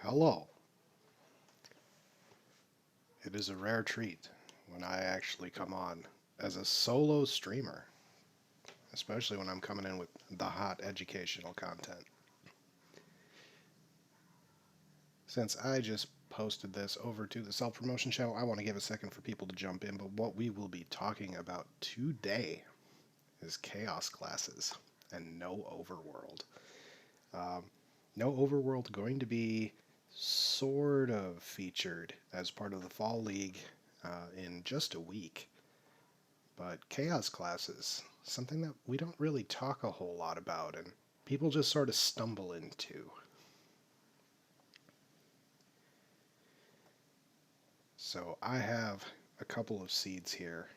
Hello. It is a rare treat when I actually come on as a solo streamer, especially when I'm coming in with the hot educational content. Since I just posted this over to the self-promotion channel, I want to give a second for people to jump in, but what we will be talking about today is chaos classes and no overworld. Um, no overworld going to be sort of featured as part of the Fall League in just a week. But chaos classes, something that we don't really talk a whole lot about and people just sort of stumble into. So I have a couple of seeds here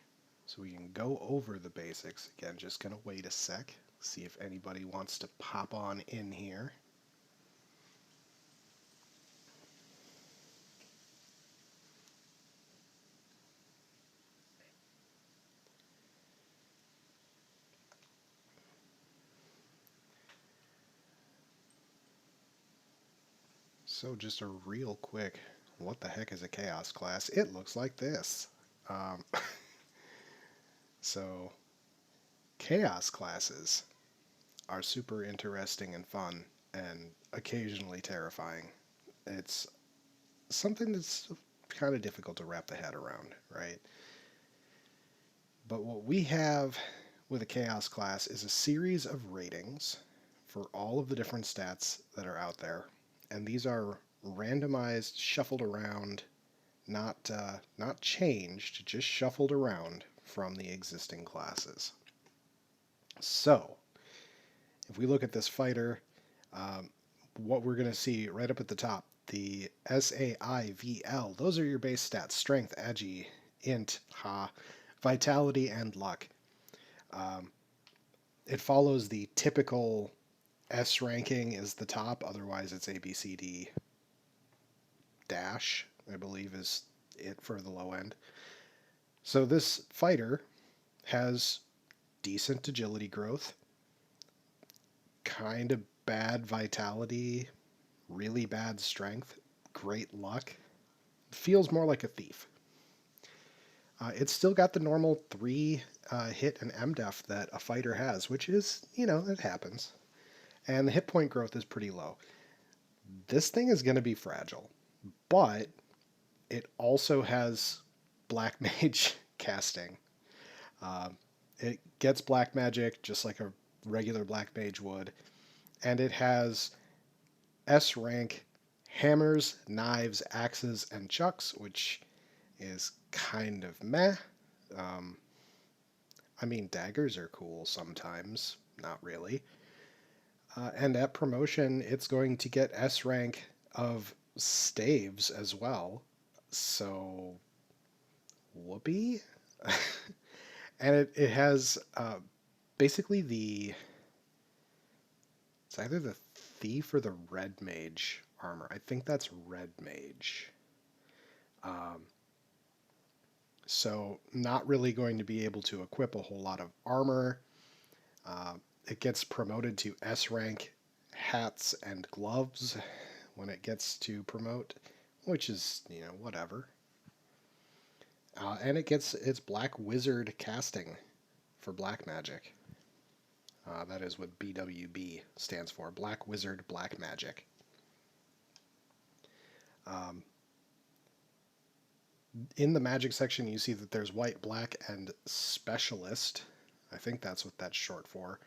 so we can go over the basics. Again, just going to wait a sec, see if anybody wants to pop on in here. So just a real quick, what the heck is a chaos class? It looks like this. Um, so chaos classes are super interesting and fun and occasionally terrifying. It's something that's kind of difficult to wrap the head around, right? But what we have with a chaos class is a series of ratings for all of the different stats that are out there, and these are randomized, shuffled around, not changed, just shuffled around from the existing classes. So, if we look at this fighter, what we're going to see right up at the top, the SAIVL, those are your base stats: strength, agi, int, ha, vitality, and luck. It follows the typical S ranking is the top, otherwise it's ABCD dash, I believe is it for the low end. So this fighter has decent agility growth, kind of bad vitality, really bad strength, great luck. Feels more like a thief. It's still got the normal 3 hit and MDEF that a fighter has, which is, it happens. And the hit point growth is pretty low. This thing is going to be fragile, but it also has Black Mage casting. It gets Black Magic just like a regular Black Mage would, and it has S rank hammers, knives, axes, and chucks, which is kind of meh. Um, I mean, daggers are cool sometimes, not really. And at promotion, it's going to get S rank of staves as well. So, whoopee. And it has basically it's either the thief or the red mage armor. I think that's red mage. Um, so not really going to be able to equip a whole lot of armor. It gets promoted to S rank hats and gloves when it gets to promote, which is, whatever. And it gets its Black Wizard casting for Black Magic. That is what BWB stands for, Black Wizard, Black Magic. In the magic section, you see that there's white, black, and specialist. I think that's what that's short for.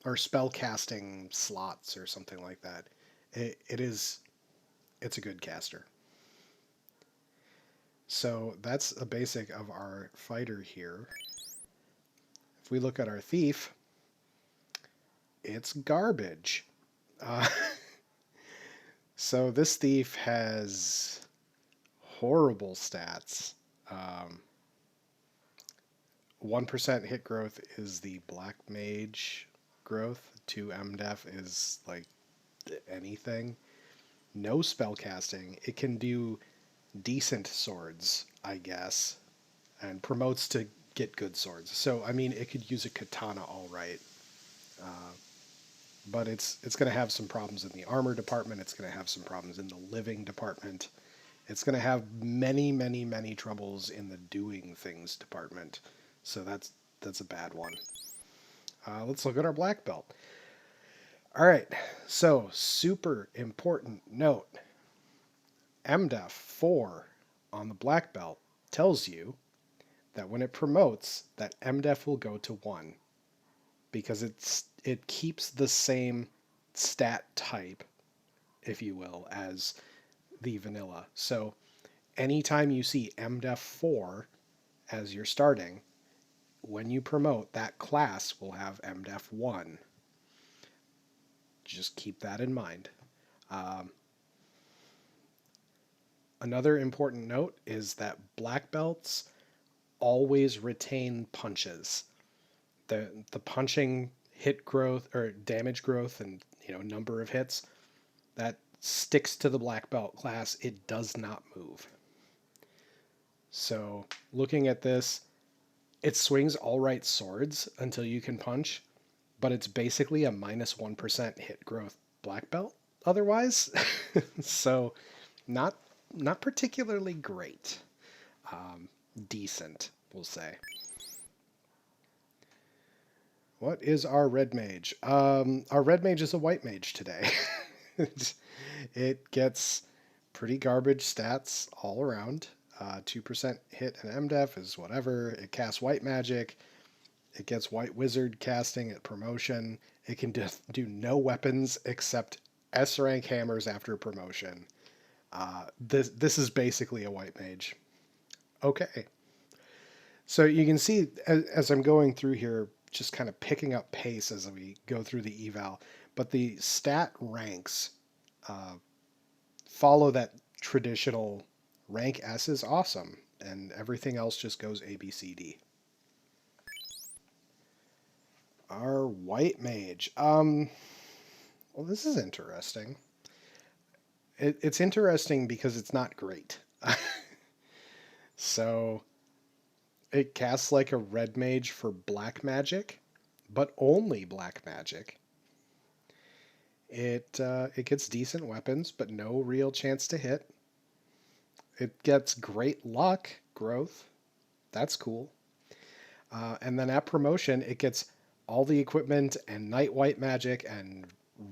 Or spell casting slots or something like that. It's a good caster. So that's a basic of our fighter here. If we look at our thief, it's garbage. So this thief has horrible stats. 1% hit growth is the Black Mage growth. 2 MDEF is like anything. No spell casting. It can do decent swords, I guess, and promotes to get good swords. So, I mean, it could use a katana all right. but it's going to have some problems in the armor department. It's going to have some problems in the living department. It's going to have many, many, many troubles in the doing things department. So that's a bad one. Let's look at our black belt. All right, so super important note. MDEF 4 on the black belt tells you that when it promotes, that MDEF will go to 1 because it keeps the same stat type, if you will, as the vanilla. So anytime you see MDEF 4 as you're starting, when you promote, that class will have MDEF 1. Just keep that in mind. Another important note is that black belts always retain punches. The punching hit growth or damage growth and number of hits that sticks to the black belt class. It does not move. So looking at this, it swings all right swords until you can punch, but it's basically a minus 1% hit growth black belt otherwise. So not particularly great. Decent, we'll say. What is our red mage? Our red mage is a white mage today. It gets pretty garbage stats all around. 2% hit and MDEF is whatever. It casts white magic. It gets white wizard casting at promotion. It can do no weapons except S rank hammers after promotion. This is basically a white mage. Okay. So you can see as I'm going through here, just kind of picking up pace as we go through the eval, but the stat ranks follow that traditional rank S is awesome, and everything else just goes A, B, C, D. Our white mage. Well, this is interesting. It's interesting because it's not great. So it casts like a red mage for black magic, but only black magic. It gets decent weapons, but no real chance to hit. It gets great luck growth. That's cool. And then at promotion, it gets all the equipment and night white magic and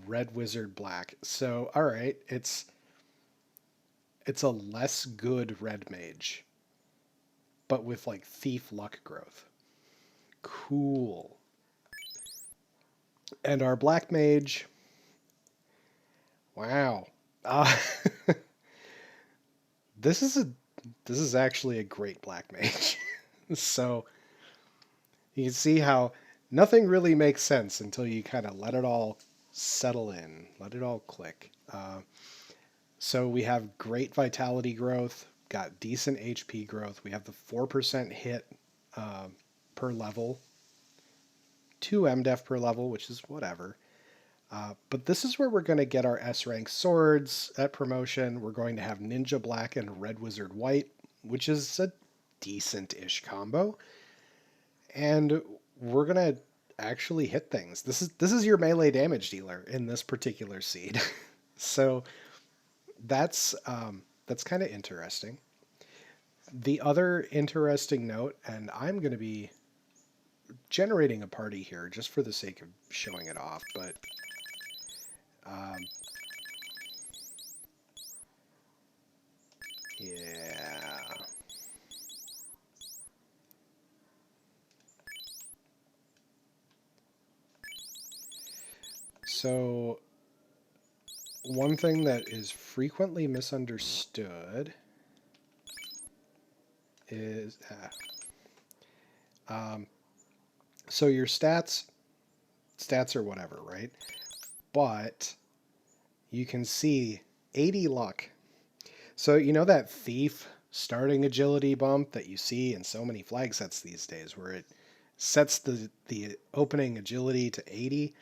red wizard black. So all right, it's a less good red mage, but with like thief luck growth. Cool. And our black mage. Wow. This is actually a great black mage. So you can see how nothing really makes sense until you kind of let it all settle in, let it all click. So we have great vitality growth, got decent HP growth. We have the 4% hit per level, 2 MDEF per level, which is whatever. But this is where we're going to get our S rank swords at promotion. We're going to have Ninja Black and Red Wizard White, which is a decent-ish combo. And we're going to actually hit things. This is your melee damage dealer in this particular seed. So that's kind of interesting. The other interesting note, and I'm going to be generating a party here just for the sake of showing it off, but yeah. So one thing that is frequently misunderstood is so your stats are whatever, right? But you can see 80 luck. So you know that thief starting agility bump that you see in so many flag sets these days, where it sets the opening agility to 80.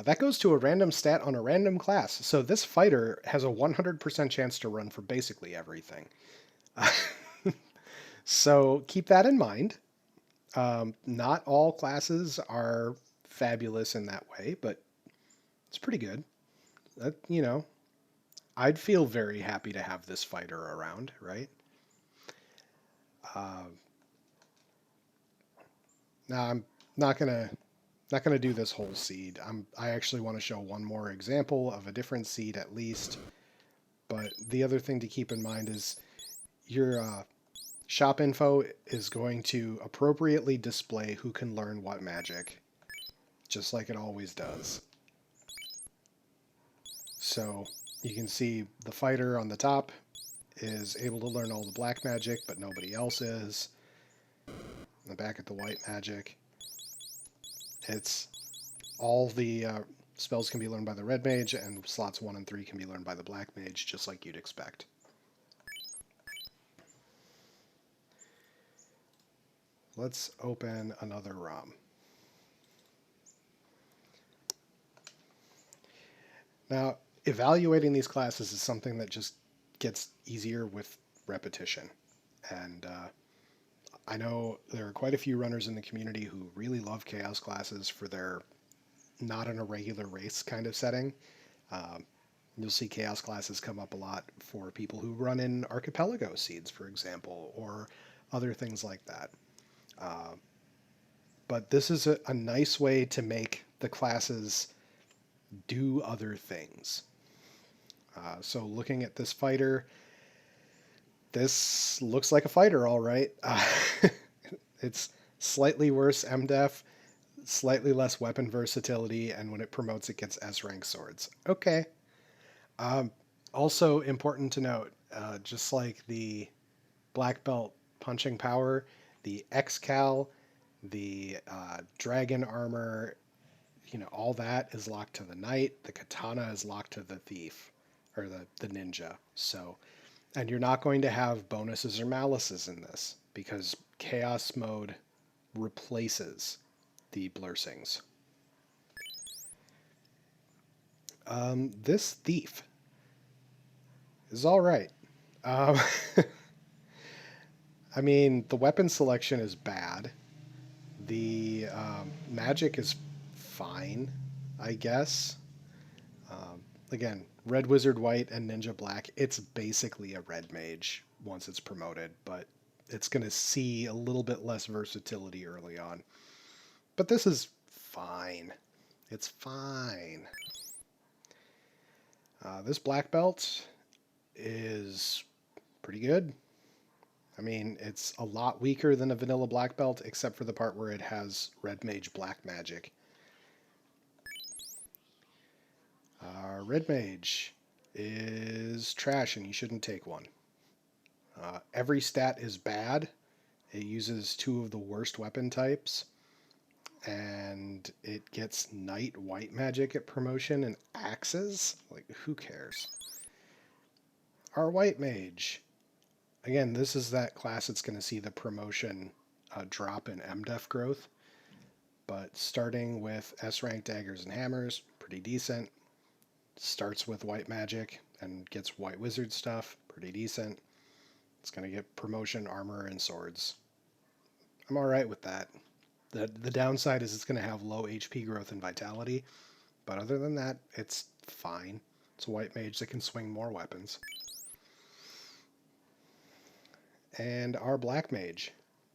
That goes to a random stat on a random class. So this fighter has a 100% chance to run for basically everything. So keep that in mind. Not all classes are fabulous in that way, but It's pretty good. That, you know, I'd feel very happy to have this fighter around, right? Uh, now I'm not gonna not gonna do this whole seed. I actually want to show one more example of a different seed at least. But the other thing to keep in mind is your shop info is going to appropriately display who can learn what magic, just like it always does. So you can see the fighter on the top is able to learn all the black magic, but nobody else is. And back at the white magic, it's all the spells can be learned by the red mage, and slots 1 and 3 can be learned by the black mage, just like you'd expect. Let's open another ROM. Now, evaluating these classes is something that just gets easier with repetition. And I know there are quite a few runners in the community who really love chaos classes for their not in a regular race kind of setting. You'll see chaos classes come up a lot for people who run in archipelago seeds, for example, or other things like that. But this is a nice way to make the classes do other things. So looking at this fighter, this looks like a fighter, all right. It's slightly worse MDef, slightly less weapon versatility, and when it promotes, it gets S rank swords. Okay. Also important to note, just like the black belt punching power, the X-Cal, the dragon armor, you know, all that is locked to the knight. The katana is locked to the thief, or the ninja. So, and you're not going to have bonuses or malices in this, because chaos mode replaces the blursings. This thief is all right. Um, I mean, the weapon selection is bad. The magic is fine, I guess. Again, Red Wizard White and Ninja Black, it's basically a red mage once it's promoted, but it's going to see a little bit less versatility early on. But this is fine. It's fine. This black belt is pretty good. I mean, it's a lot weaker than a vanilla black belt, except for the part where it has red mage black magic. Red mage is trash and you shouldn't take one. Every stat is bad. It uses 2 of the worst weapon types. And it gets knight white magic at promotion and axes. Like, who cares? Our white mage. Again, this is that class that's going to see the promotion drop in MDef growth. But starting with S-rank daggers and hammers, pretty decent. Starts with white magic and gets white wizard stuff, pretty decent. It's going to get promotion, armor, and swords. I'm alright with that. The downside is it's going to have low HP growth and vitality, but other than that, it's fine. It's a white mage that can swing more weapons. And our black mage.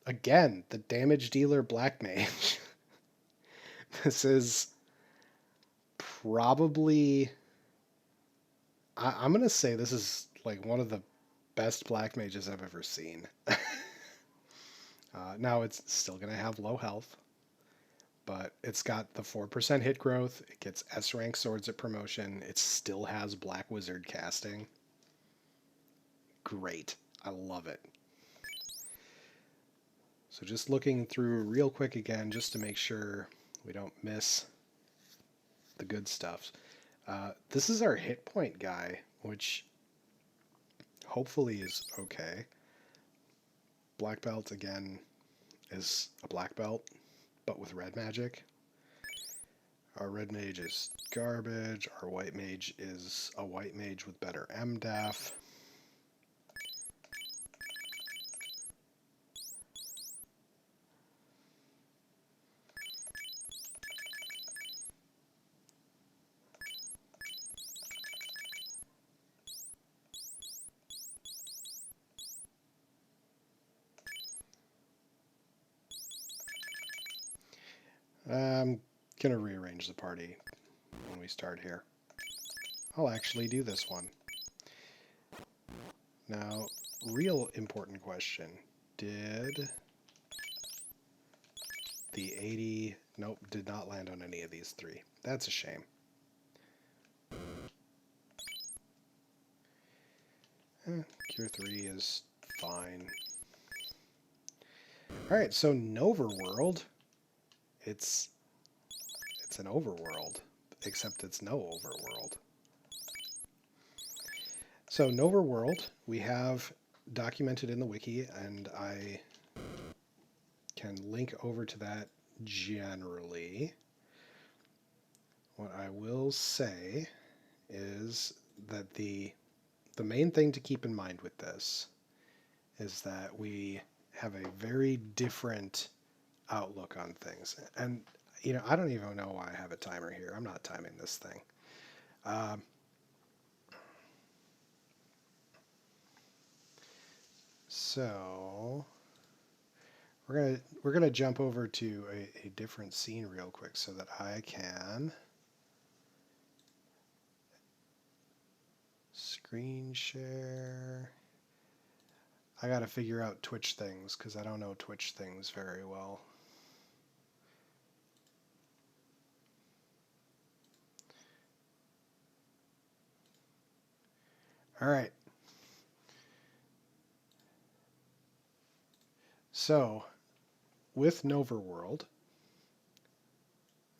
Again, the damage dealer black mage. This is probably... I'm going to say this is like one of the best black mages I've ever seen. Now it's still going to have low health, but it's got the 4% hit growth. It gets S rank swords at promotion. It still has black wizard casting. Great. I love it. So just looking through real quick again, just to make sure we don't miss the good stuff. This is our hit point guy, which hopefully is okay. Black belt, again, is a black belt, but with red magic. Our red mage is garbage. Our white mage is a white mage with better MDef. I'm going to rearrange the party when we start here. I'll actually do this one. Now, real important question. Did the 80... Nope, did not land on any of these three. That's a shame. Cure 3 is fine. Alright, so NOverworld. It's an overworld, except it's no overworld. So NOverworld, we have documented in the wiki, and I can link over to that generally. What I will say is that the main thing to keep in mind with this is that we have a very different outlook on things. And, you know, I don't even know why I have a timer here. I'm not timing this thing. So we're gonna jump over to a different scene real quick so that I can screen share. I gotta figure out Twitch things because I don't know Twitch things very well. All right. So with NOverworld,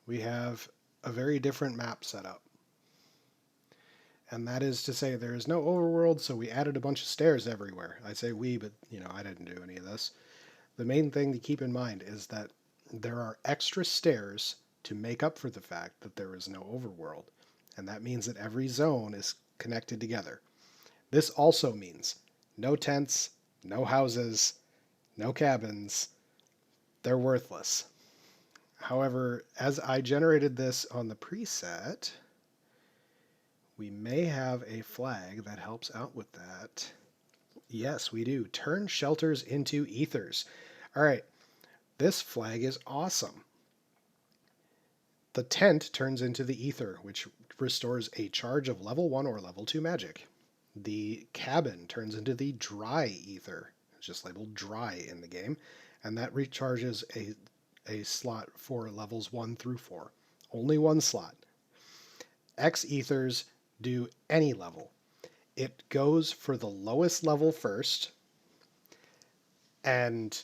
we have a very different map setup. And that is to say there is no overworld, so we added a bunch of stairs everywhere. I say we, but you know, I didn't do any of this. The main thing to keep in mind is that there are extra stairs to make up for the fact that there is no overworld. And that means that every zone is connected together. This also means no tents, no houses, no cabins. They're worthless. However, as I generated this on the preset, we may have a flag that helps out with that. Yes, we do. Turn shelters into ethers. All right, this flag is awesome. The tent turns into the ether, which restores a charge of level 1 or level 2 magic. The cabin turns into the dry ether. It's just labeled dry in the game. And that recharges a slot for levels 1 through 4. Only one slot. X ethers do any level. It goes for the lowest level first, and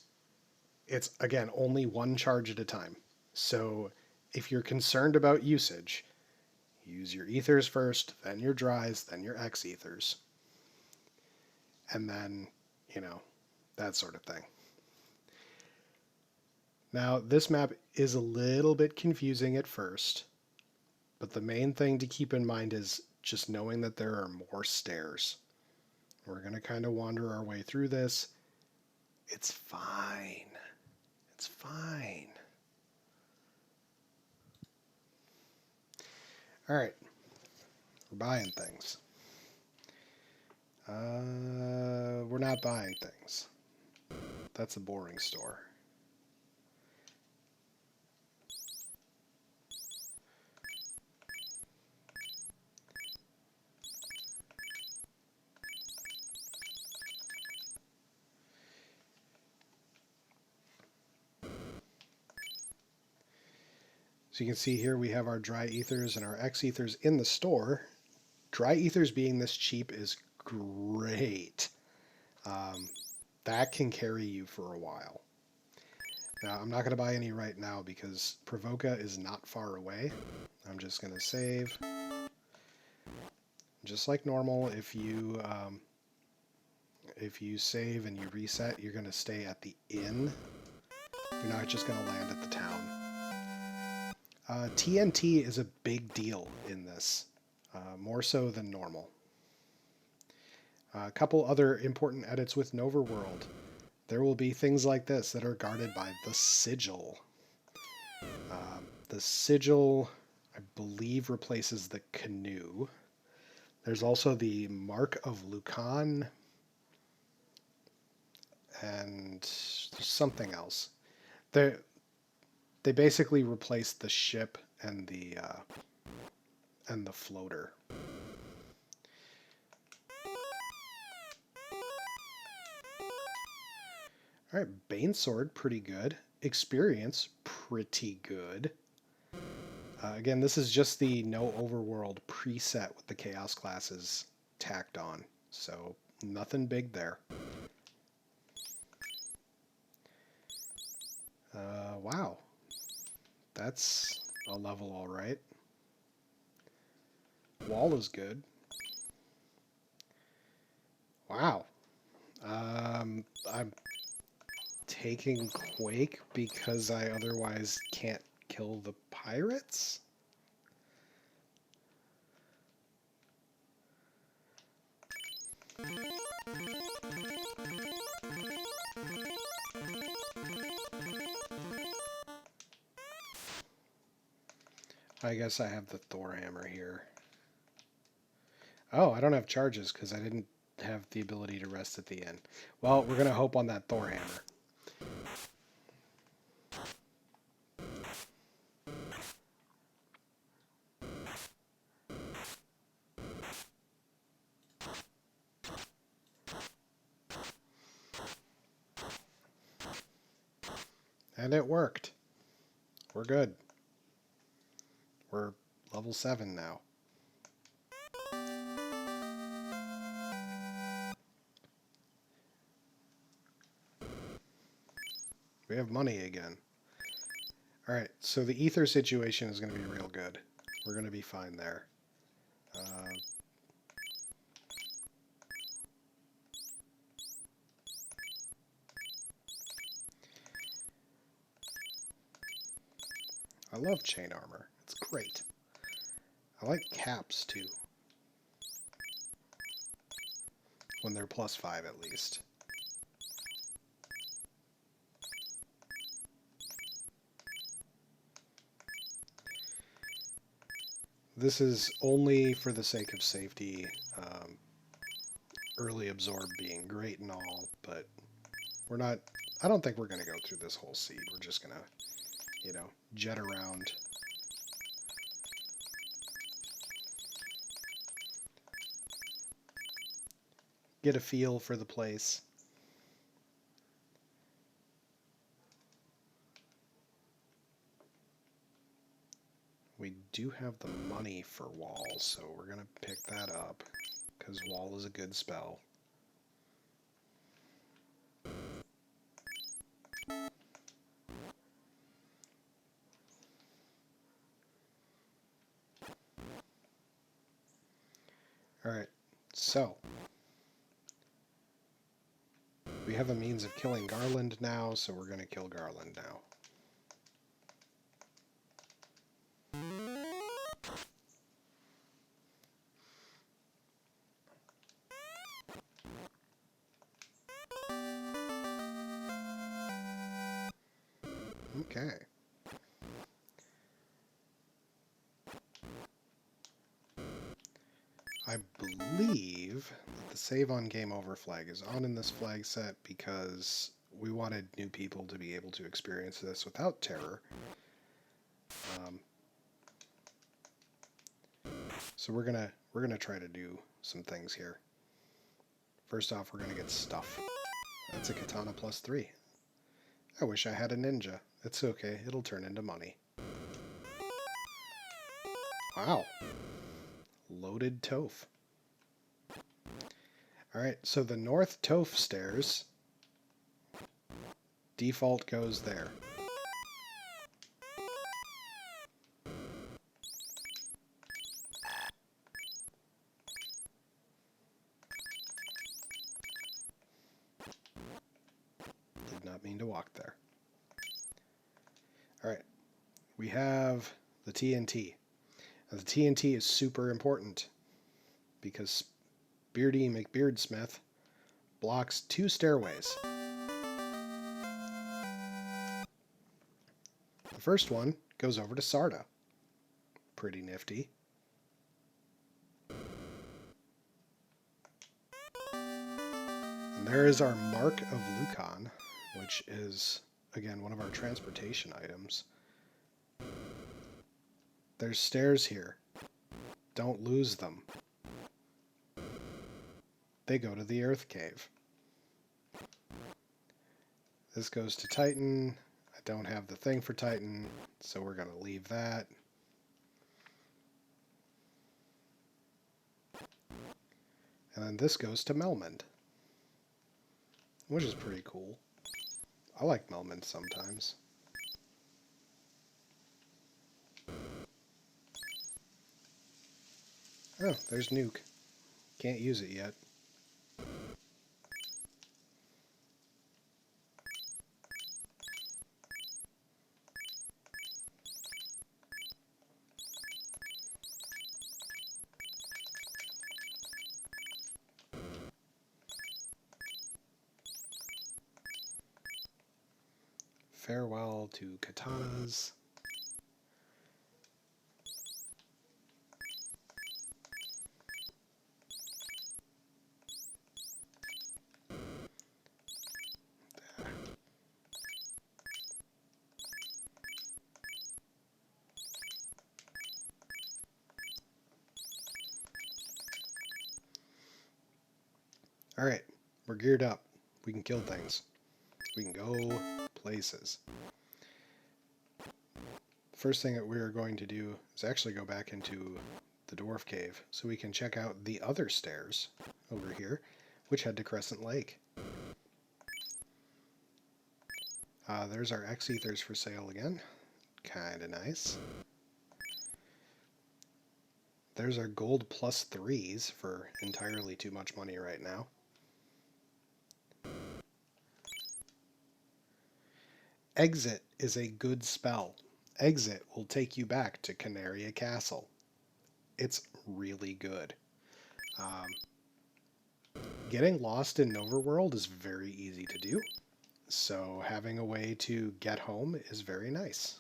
it's, again, only one charge at a time. So if you're concerned about usage, use your ethers first, then your dries, then your X ethers. And then, you know, that sort of thing. Now, this map is a little bit confusing at first, but the main thing to keep in mind is just knowing that there are more stairs. We're going to kind of wander our way through this. It's fine. It's fine. All right. We're buying things. We're not buying things. That's a boring store. So you can see here we have our dry ethers and our X ethers in the store. Dry ethers being this cheap is great. That can carry you for a while. Now, I'm not going to buy any right now because Provoca is not far away. I'm just going to save. Just like normal, if you save and you reset, you're going to stay at the inn. You're not just going to land at the town. TNT is a big deal in this, more so than normal. A couple other important edits with NOverworld. There will be things like this that are guarded by the sigil. The sigil, I believe, replaces the canoe. There's also the Mark of Lucan and something else. They basically replaced the ship and the floater. All right, Banesword, pretty good. Experience, pretty good. Again, this is just the No Overworld preset with the Chaos classes tacked on, so nothing big there. Wow, that's a level all right. Wall is good. Wow. I'm taking Quake because I otherwise can't kill the pirates? I guess I have the Thor hammer here. Oh, I don't have charges because I didn't have the ability to rest at the end. Well, we're going to hope on that Thor hammer. And it worked. We're good. We're level 7 now. We have money again. Alright, so the ether situation is going to be real good. We're going to be fine there. I love chain armor. It's great. I like caps too. When they're +5 at least. This is only for the sake of safety. Early absorb being great and all, but we're not... I don't think we're going to go through this whole seed. We're just going to, you know, jet around. Get a feel for the place. We do have the money for Wall, so we're going to pick that up, because Wall is a good spell. Alright, so we have a means of killing Garland now, so we're going to kill Garland now. Okay. I believe that the save on game over flag is on in this flag set because we wanted new people to be able to experience this without terror. So we're gonna try to do some things here. First off, we're gonna get stuff. That's a katana +3. I wish I had a ninja. It's okay, it'll turn into money. Wow. Loaded Toph. Alright, so the North Toph stairs, default goes there. Did not mean to walk there. Alright, we have the TNT. Now, the TNT is super important because Beardy McBeardsmith blocks 2 stairways. The first one goes over to Sarda. Pretty nifty. And there is our Mark of Lucan, which is, again, one of our transportation items. There's stairs here. Don't lose them. They go to the Earth Cave. This goes to Titan. I don't have the thing for Titan, so we're going to leave that. And then this goes to Melmond, which is pretty cool. I like Melmond sometimes. Oh, there's Nuke. Can't use it yet. Farewell to katanas. Alright, we're geared up. We can kill things. We can go places. First thing that we're going to do is actually go back into the Dwarf Cave so we can check out the other stairs over here, which head to Crescent Lake. There's our X-Ethers for sale again. Kinda nice. There's our gold +3s for entirely too much money right now. Exit is a good spell. Exit will take you back to Canaria Castle. It's really good. Getting lost in Overworld is very easy to do, so having a way to get home is very nice.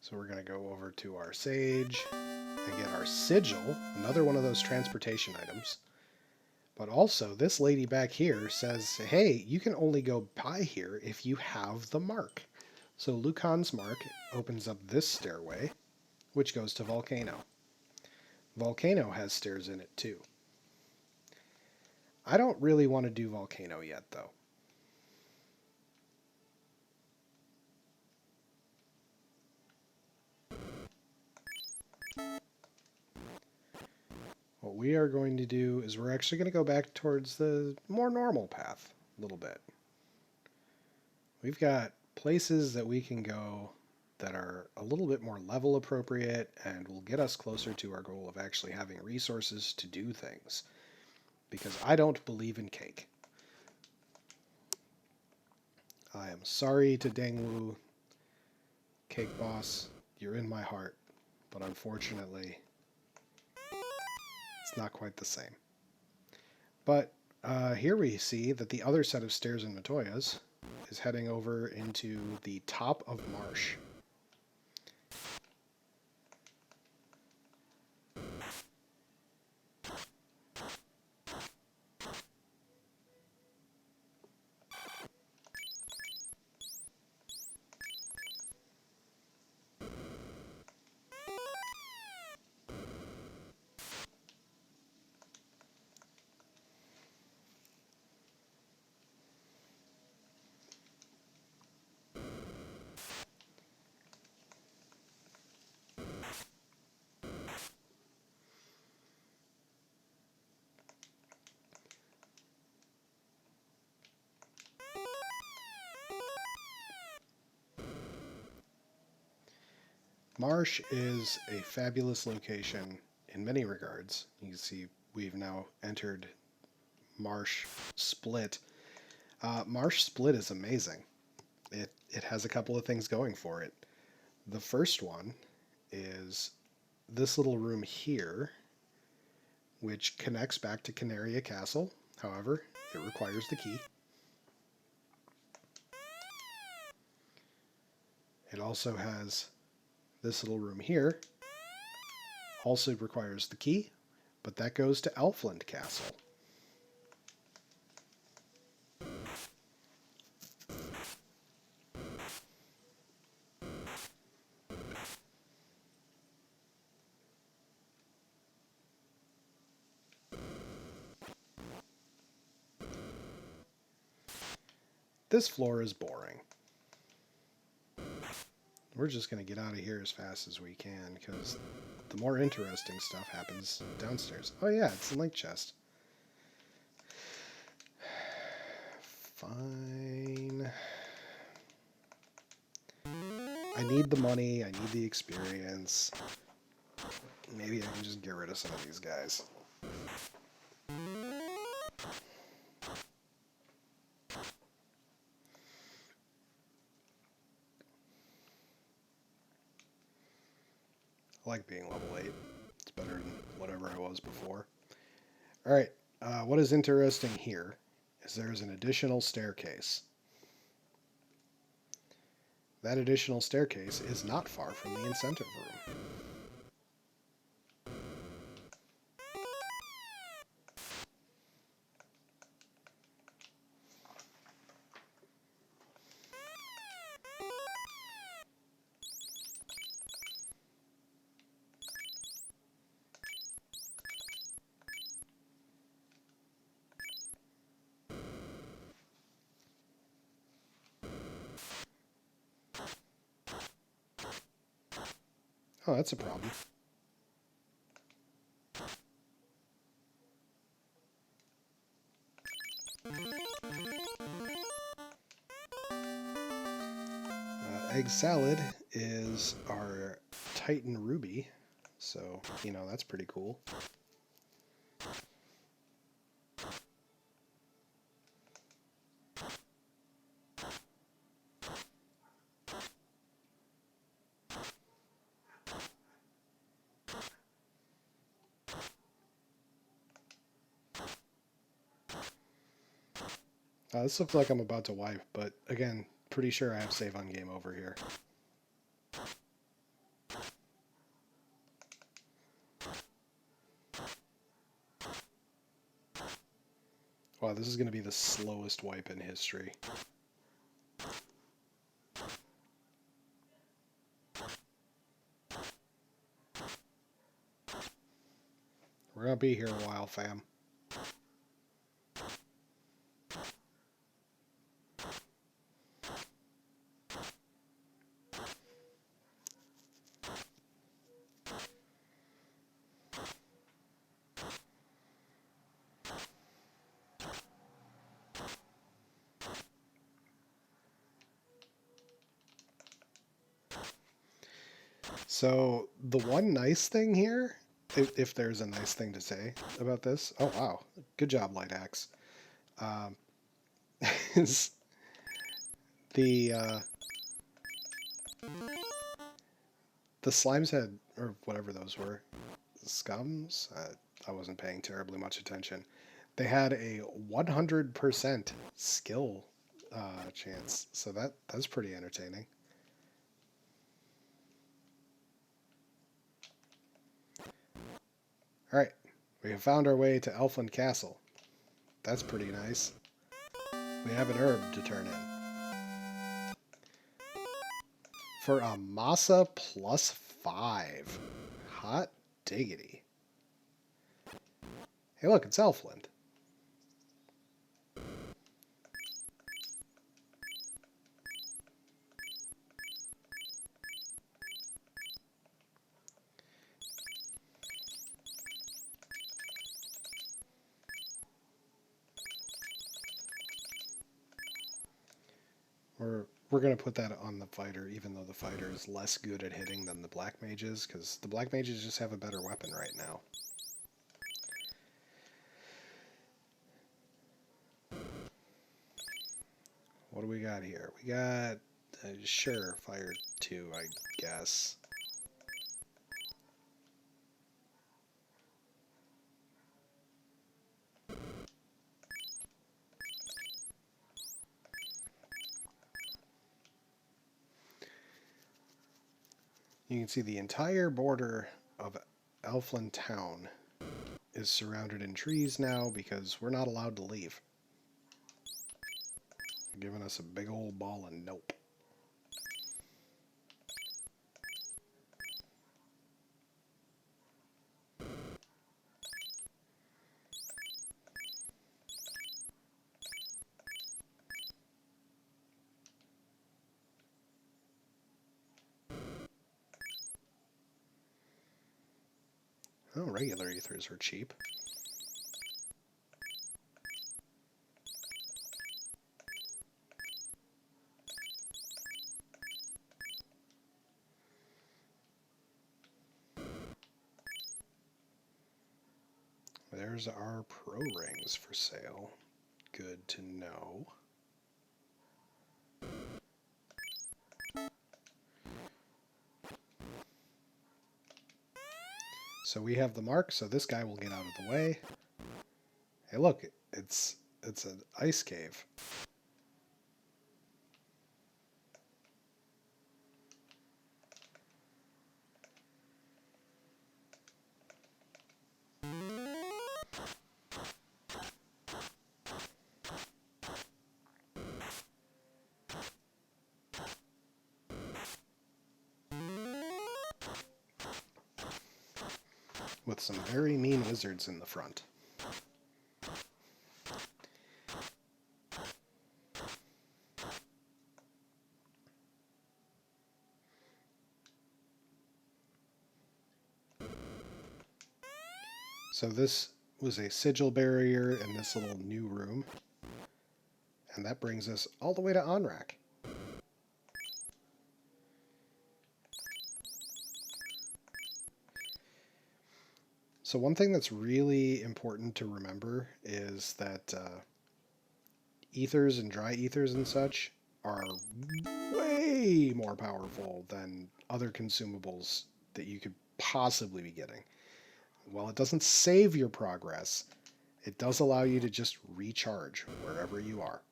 So we're going to go over to our Sage and get our Sigil, another one of those transportation items. But also, this lady back here says, hey, you can only go by here if you have the mark. So Lucan's mark opens up this stairway, which goes to Volcano. Volcano has stairs in it too. I don't really want to do Volcano yet, though. What we are going to do is we're actually going to go back towards the more normal path a little bit. We've got places that we can go that are a little bit more level appropriate and will get us closer to our goal of actually having resources to do things. Because I don't believe in cake. I am sorry to Dangwu, Cake Boss, you're in my heart, but unfortunately, it's not quite the same. But here we see that the other set of stairs in Matoya's is heading over into the top of Marsh. Marsh is a fabulous location in many regards. You can see we've now entered Marsh Split. Marsh Split is amazing. It has a couple of things going for it. The first one is this little room here, which connects back to Canaria Castle. However, it requires the key. It also has this little room here, also requires the key, but that goes to Elfland Castle. this floor is boring. We're just going to get out of here as fast as we can, because the more interesting stuff happens downstairs. Oh yeah, it's a link chest. Fine. I need the money, I need the experience. Maybe I can just get rid of some of these guys. I like being level 8. It's better than whatever I was before. Alright, what is interesting here is there's an additional staircase. That additional staircase is not far from the incentive room. Oh, that's a problem. Egg salad is our Titan Ruby, so, you know, that's pretty cool. This looks like I'm about to wipe, but again, pretty sure I have save on game over here. Wow, this is going to be the slowest wipe in history. We're going to be here a while, fam. So, the one nice thing here, if there's a nice thing to say about this, oh wow, good job, Light Axe, is the slimes had, or whatever those were, scums? I wasn't paying terribly much attention. They had a 100% skill chance, so that's pretty entertaining. Alright, we have found our way to Elfland Castle. That's pretty nice. We have an herb to turn in. For a Masa +5. Hot diggity. Hey look, it's Elfland. We're going to put that on the fighter, even though the fighter is less good at hitting than the black mages, because the black mages just have a better weapon right now. What do we got here? We got, sure, fire 2, I guess. You can see the entire border of Elfland Town is surrounded in trees now because we're not allowed to leave. They're giving us a big old ball of nope. Oh, regular ethers are cheap. There's our pro rings for sale. Good to know. So we have the mark, so this guy will get out of the way. Hey, look, it's an ice cave. With some very mean wizards in the front. So this was a sigil barrier in this little new room. And that brings us all the way to Onrak. So one thing that's really important to remember is that ethers and dry ethers and such are way more powerful than other consumables that you could possibly be getting. While it doesn't save your progress, it does allow you to just recharge wherever you are.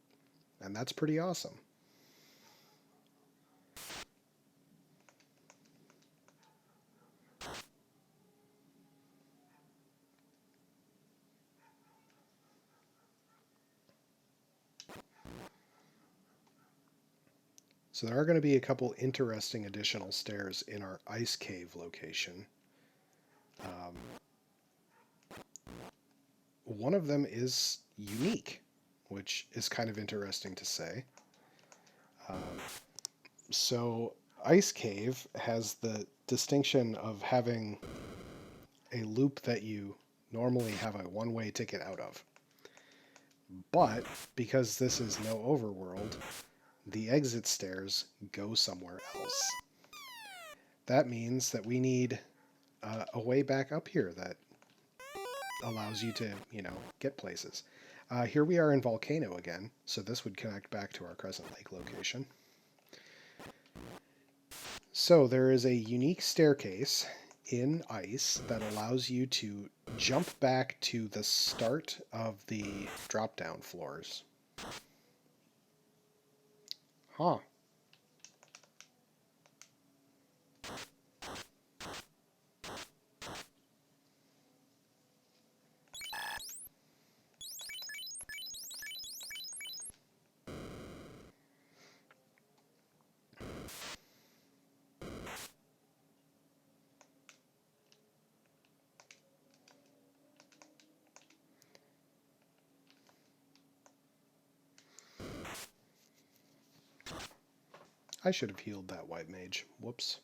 And that's pretty awesome. So there are going to be a couple interesting additional stairs in our ice cave location. One of them is unique, which is kind of interesting to say. So Ice Cave has the distinction of having a loop that you normally have a one-way ticket out of. But because this is no overworld, the exit stairs go somewhere else. That means that we need a way back up here that allows you to, get places. Here we are in Volcano again, so this would connect back to our Crescent Lake location. So there is a unique staircase in ice that allows you to jump back to the start of the drop-down floors. Huh. I should have healed that white mage. Whoops.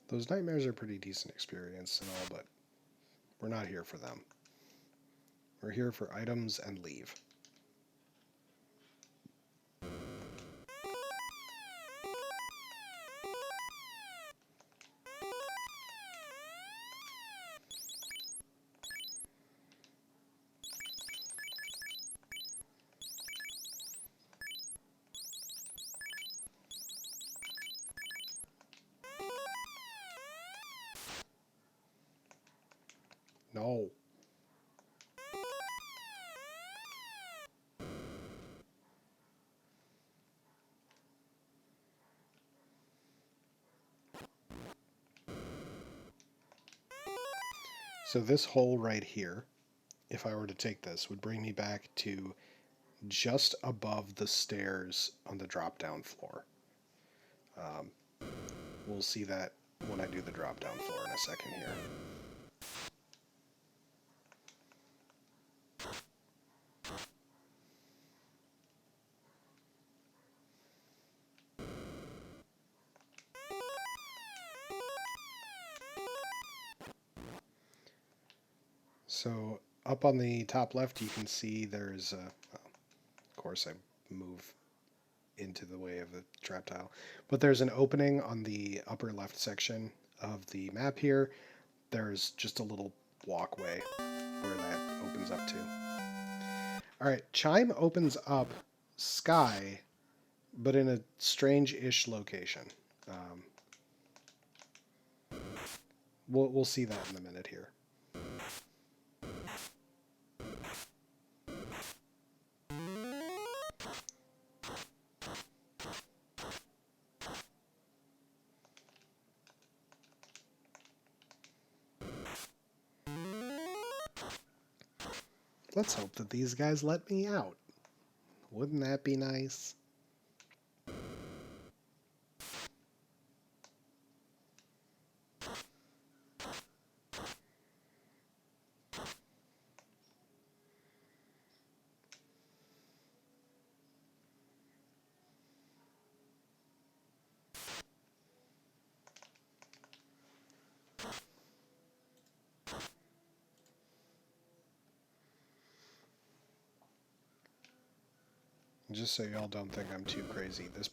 Those nightmares are pretty decent experience and all, but we're not here for them. We're here for items and leave. No. So this hole right here, if I were to take this, would bring me back to just above the stairs on the drop-down floor. We'll see that when I do the drop-down floor in a second here. So up on the top left, you can see there's a, well, of course I move into the way of the trap tile, but there's an opening on the upper left section of the map here. There's just a little walkway where that opens up to. All right, Chime opens up Sky, but in a strange-ish location. We'll see that in a minute here. Let's hope that these guys let me out. Wouldn't that be nice? Just so y'all don't think I'm too crazy, this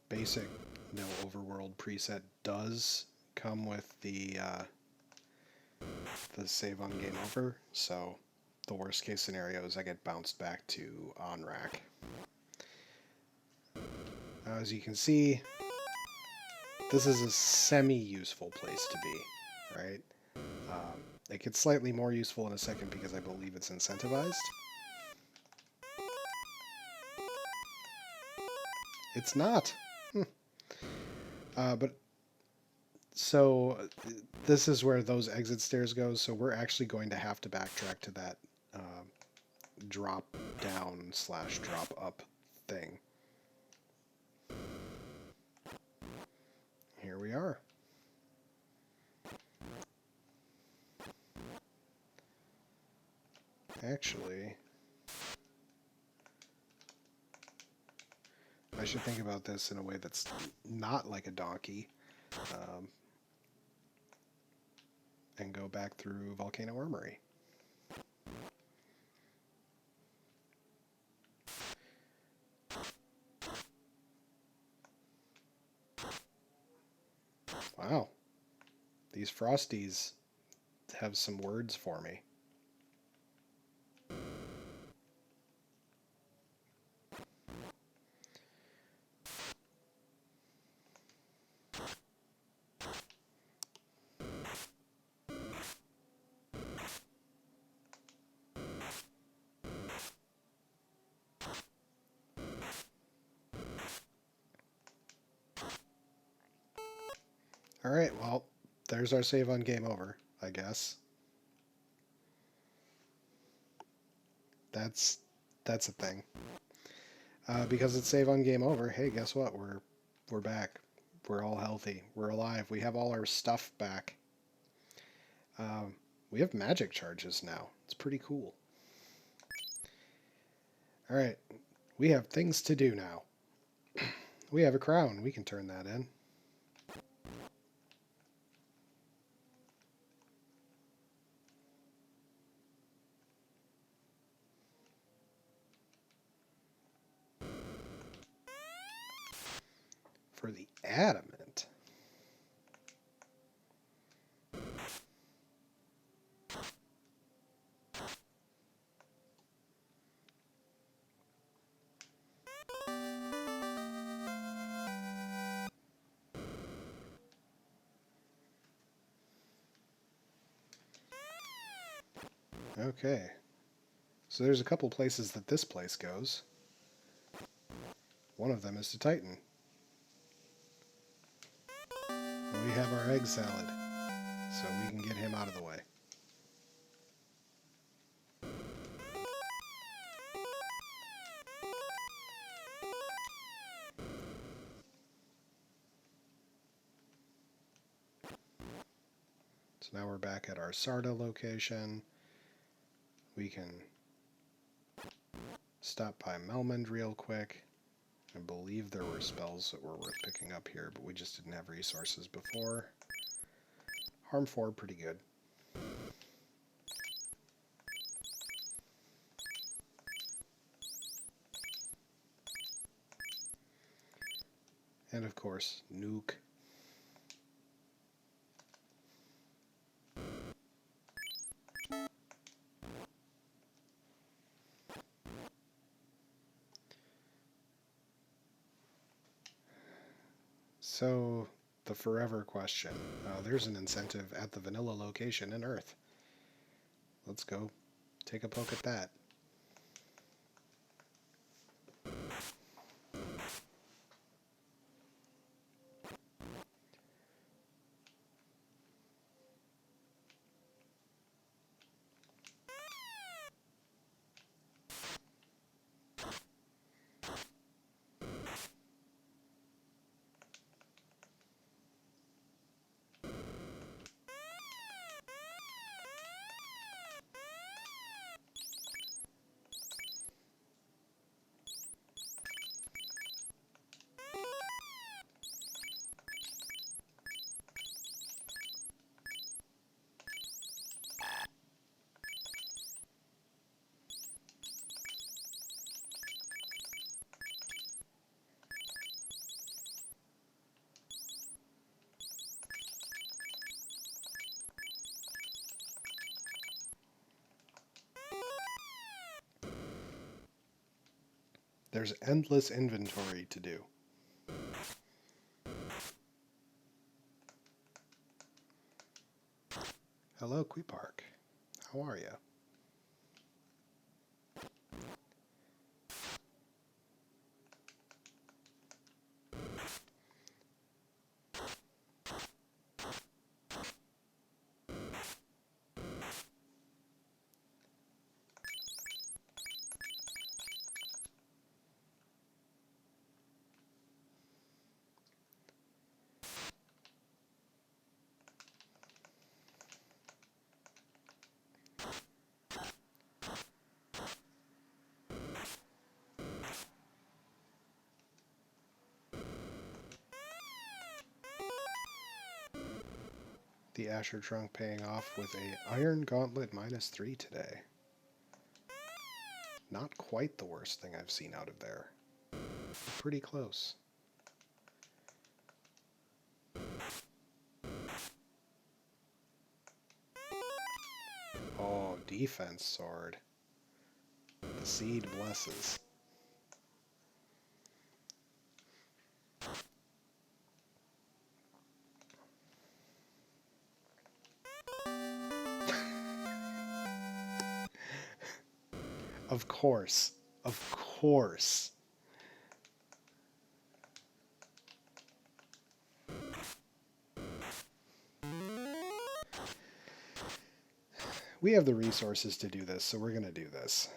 basic No Overworld preset does come with the save on game over, so the worst case scenario is I get bounced back to on rack. Now, as you can see, this is a semi-useful place to be, right? It gets slightly more useful in a second because I believe it's incentivized. It's not. But so this is where those exit stairs go. So we're actually going to have to backtrack to that drop down / drop up thing. Here we are. Actually, I should think about this in a way that's not like a donkey, and go back through Volcano Armory. Wow, these Frosties have some words for me. Alright, well, there's our save on game over, I guess. That's a thing. Because it's save on game over, hey, guess what? We're back. We're all healthy. We're alive. We have all our stuff back. We have magic charges now. It's pretty cool. Alright, we have things to do now. We have a crown. We can turn that in. For the adamant. Okay. So there's a couple places that this place goes. One of them is to Titan. And we have our egg salad, so we can get him out of the way. now we're back at our Sarda location. We can stop by Melmond real quick. I believe there were spells that were worth picking up here, but we just didn't have resources before. Harm 4, pretty good. And of course, Nuke. So, the forever question. There's an incentive at the vanilla location in Earth. Let's go take a poke at that. There's endless inventory to do. Hello, Quipark. How are you? The Asher Trunk paying off with a Iron Gauntlet -3 today. Not quite the worst thing I've seen out of there. Pretty close. Oh, defense sword. The seed blesses. Of course. Of course. We have the resources to do this, so we're going to do this.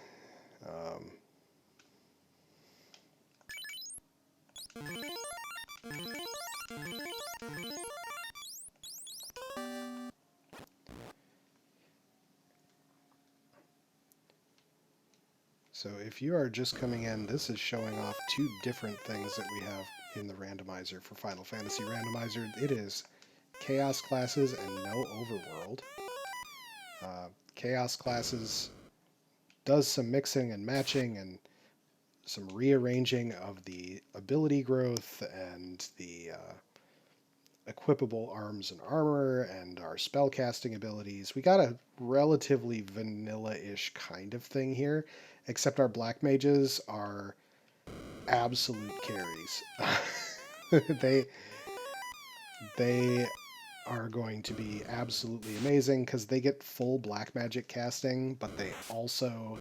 So if you are just coming in, this is showing off two different things that we have in the randomizer for Final Fantasy Randomizer. It is Chaos classes and no Overworld. Chaos classes does some mixing and matching and some rearranging of the ability growth and the equipable arms and armor and our spellcasting abilities. We got a relatively vanilla-ish kind of thing here, except our black mages are absolute carries. they are going to be absolutely amazing because they get full black magic casting, but they also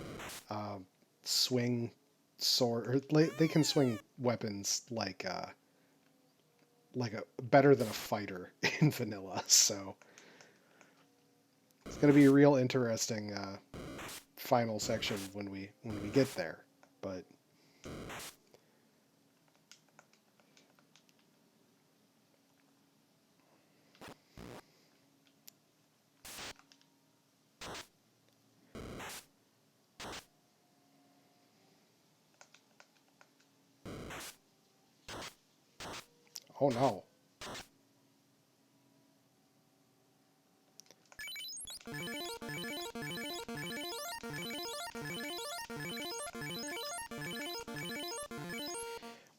swing sword, or they can swing weapons like a better than a fighter in vanilla. So it's going to be a real interesting final section when we get there. But Oh no.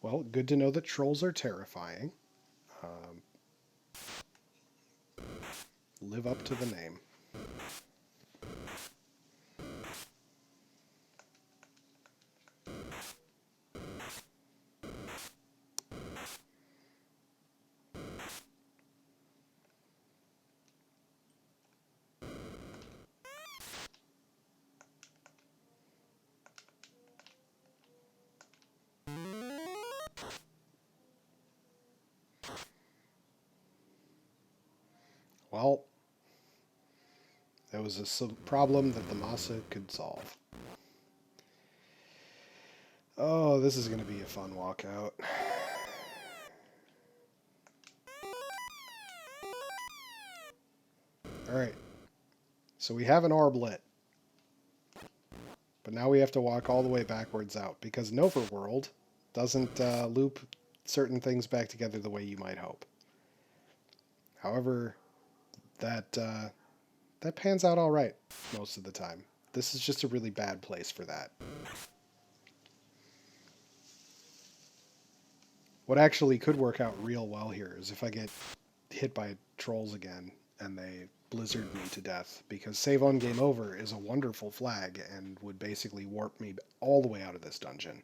Well, good to know that trolls are terrifying. Um, live up to the name. Well, there was a problem that the Masa could solve. Oh, this is going to be a fun walkout. Alright, so we have an orb lit. But now we have to walk all the way backwards out, because NOverworld doesn't loop certain things back together the way you might hope. However, that pans out all right most of the time. This is just a really bad place for that. What actually could work out real well here is if I get hit by trolls again and they blizzard me to death, because save on game over is a wonderful flag and would basically warp me all the way out of this dungeon.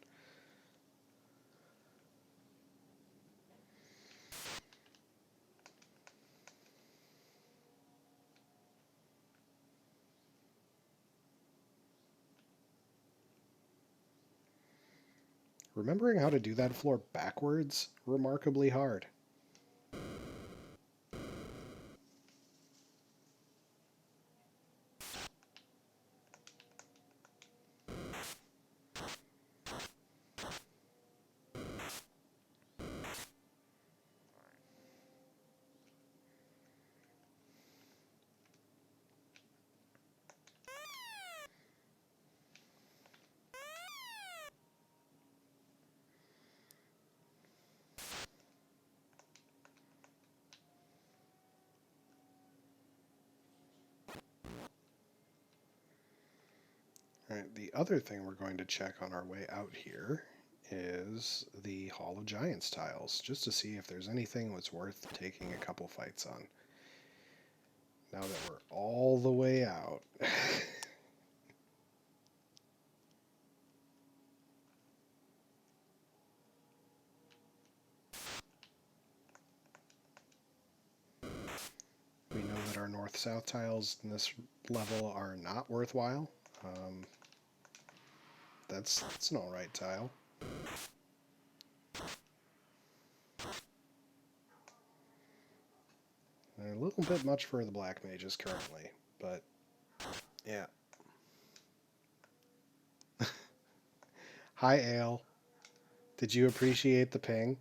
Remembering how to do that floor backwards, remarkably hard. All right, the other thing we're going to check on our way out here is the Hall of Giants tiles, just to see if there's anything that's worth taking a couple fights on. Now that we're all the way out. We know that our north-south tiles in this level are not worthwhile. That's an alright tile. They're a little bit much for the black mages currently, but yeah. Hi, Ale. Did you appreciate the ping?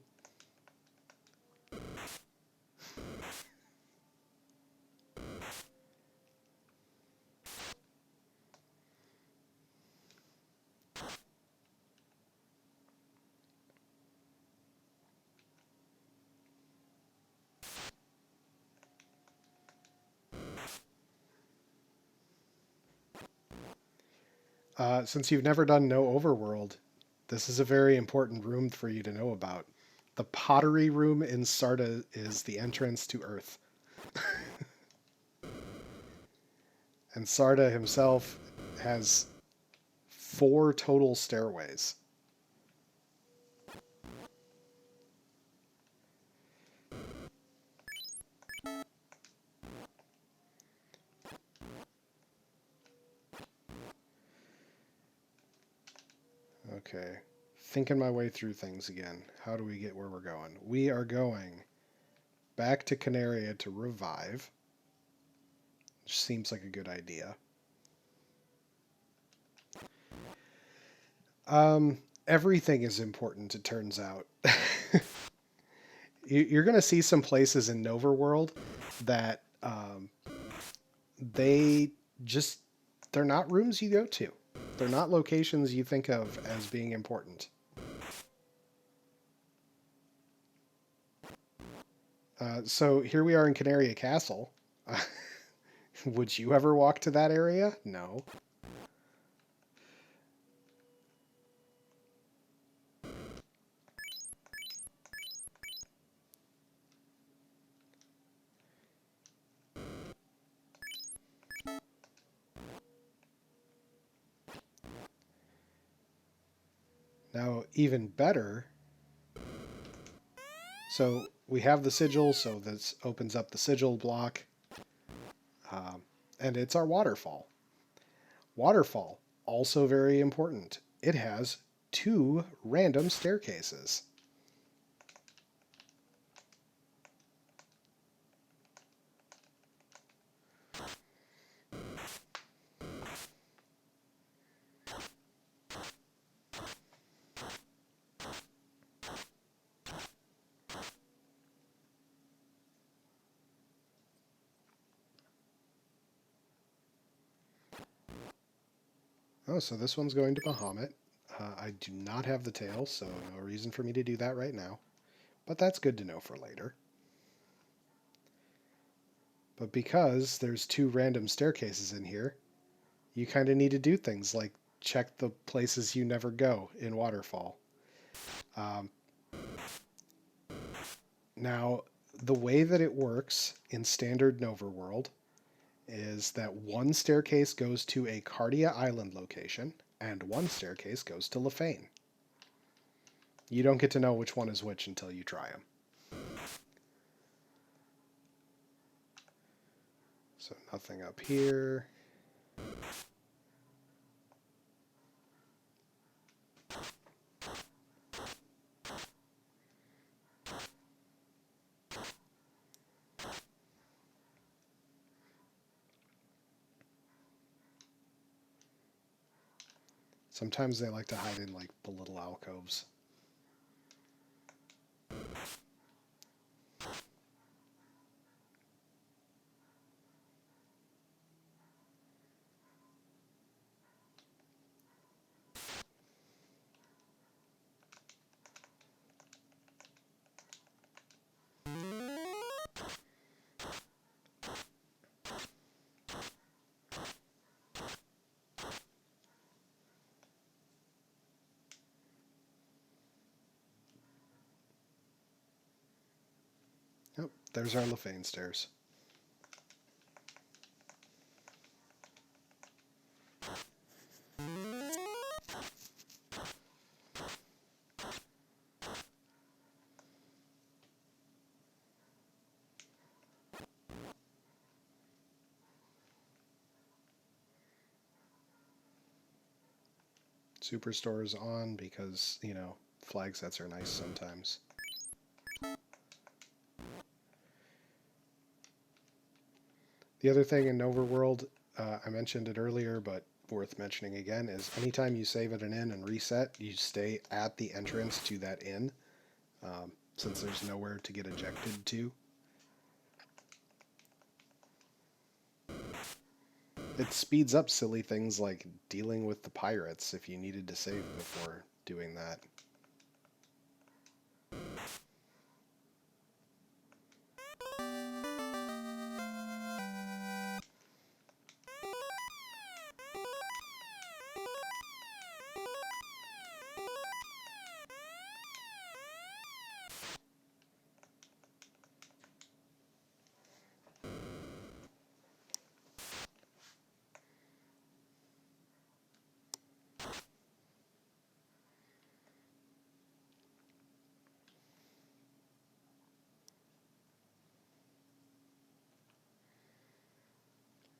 Since you've never done No Overworld, this is a very important room for you to know about. The pottery room in Sarda is the entrance to Earth. And Sarda himself has 4 total stairways. Okay. Thinking my way through things again. How do we get where we're going? We are going back to Canaria to revive, which seems like a good idea. Everything is important, it turns out. You're going to see some places in NOverworld that they're not rooms you go to. They're not locations you think of as being important. So here we are in Canaria Castle. Would you ever walk to that area? No. Now, even better, so we have the sigil, so this opens up the sigil block, and it's our waterfall. Waterfall, also very important. It has 2 random staircases. Oh, so this one's going to Bahamut. I do not have the tail, so no reason for me to do that right now. But that's good to know for later. But because there's 2 random staircases in here, you kind of need to do things like check the places you never go in Waterfall. Um, Now, the way that it works in standard NOverworld is that one staircase goes to a Cardia Island location, and one staircase goes to Lefane. You don't get to know which one is which until you try them. So nothing up here. Sometimes they like to hide in like the little alcoves. Yep, there's our Lefane stairs. Superstore is on because, you know, flag sets are nice sometimes. The other thing in Overworld, I mentioned it earlier, but worth mentioning again, is anytime you save at an inn and reset, you stay at the entrance to that inn, since there's nowhere to get ejected to. It speeds up silly things like dealing with the pirates if you needed to save before doing that.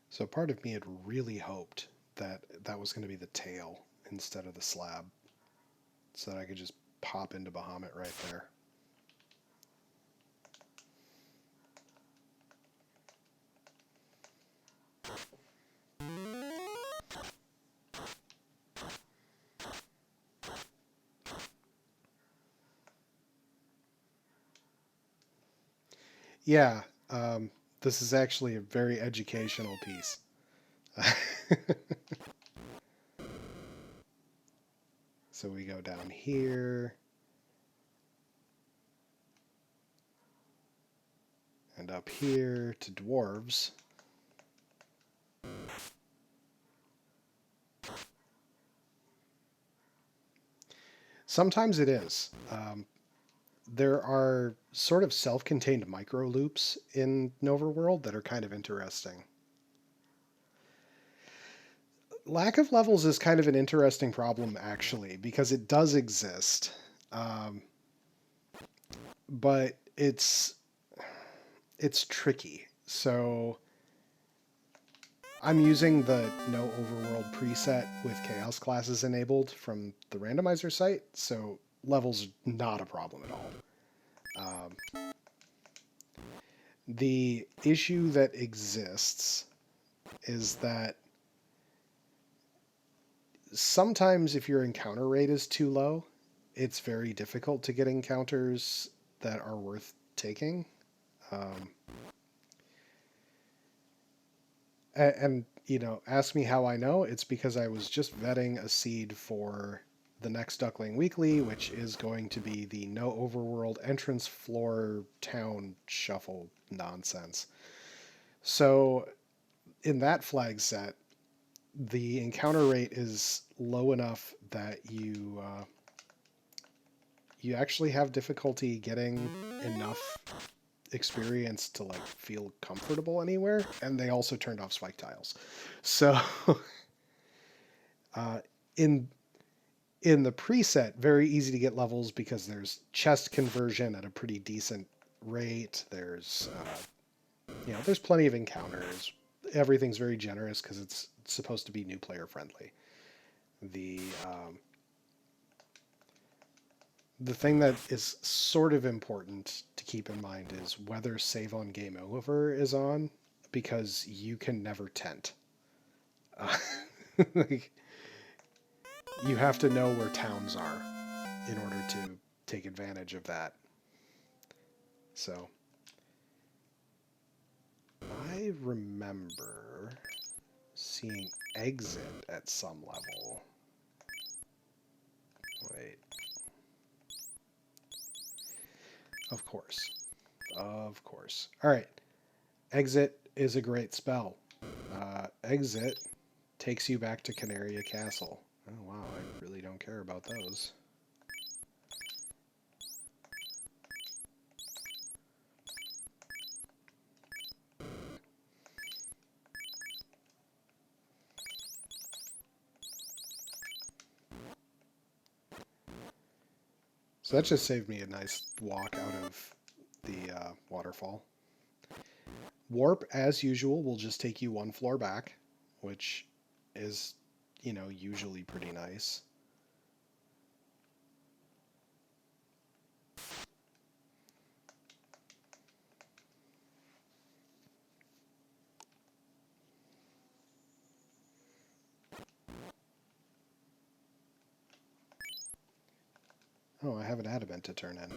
So part of me had really hoped that that was going to be the tail instead of the slab, so that I could just pop into Bahamut right there. Yeah, this is actually a very educational piece. So we go down here. And up here to dwarves. Sometimes it is. There are sort of self-contained micro loops in NOverworld that are kind of interesting. Lack of levels is kind of an interesting problem, actually, because it does exist. But it's tricky. So I'm using the No Overworld preset with chaos classes enabled from the randomizer site, so levels not a problem at all. The issue that exists is that sometimes if your encounter rate is too low, it's very difficult to get encounters that are worth taking. And, you know, ask me how I know. It's because I was just vetting a seed for the next Duckling Weekly, which is going to be the No Overworld entrance floor town shuffle nonsense. So in that flag set, the encounter rate is low enough that you actually have difficulty getting enough experience to like feel comfortable anywhere, and they also turned off spike tiles. So in the preset, very easy to get levels because there's chest conversion at a pretty decent rate. There's there's plenty of encounters. Everything's very generous because it's supposed to be new player friendly. The thing that is sort of important to keep in mind is whether save on game over is on, because you can never tent. Like, you have to know where towns are in order to take advantage of that. So I remember seeing exit at some level. Wait. Of course. Of course. All right. Exit is a great spell. Exit takes you back to Canaria Castle. Oh, wow. I really don't care about those. So that just saved me a nice walk out of the waterfall. Warp, as usual, will just take you one floor back, which is, usually pretty nice. Oh, I have an adamant to turn in.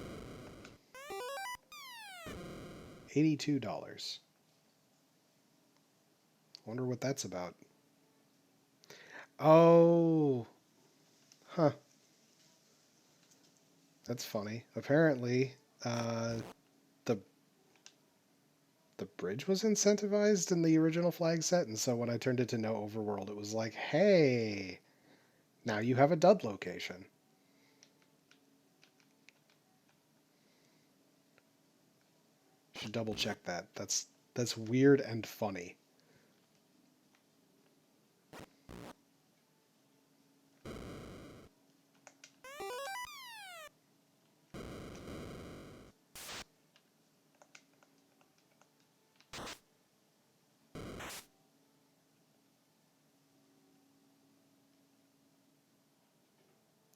$82. Wonder what that's about. Oh, huh. That's funny. Apparently, the bridge was incentivized in the original flag set, and so when I turned it to No Overworld, it was like, hey, now you have a dud location. Should double check that. That's weird and funny.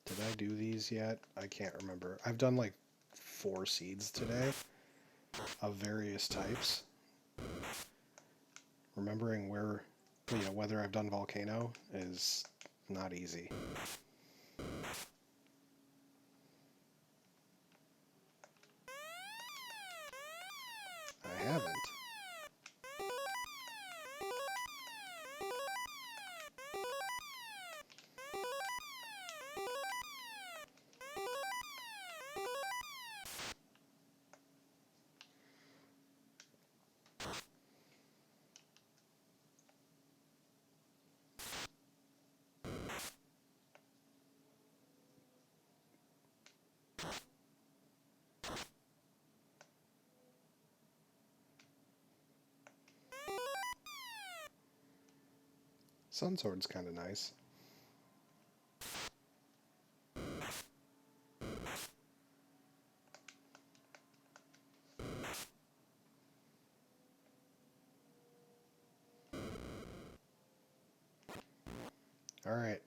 Did I do these yet? I can't remember. I've done like 4 seeds today of various types. Remembering whether I've done Volcano is not easy. I haven't. Sun Sword's kind of nice. Alright.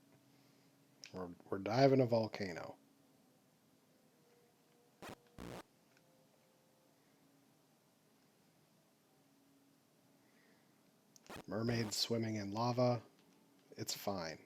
We're diving a volcano. Mermaids swimming in lava. It's fine.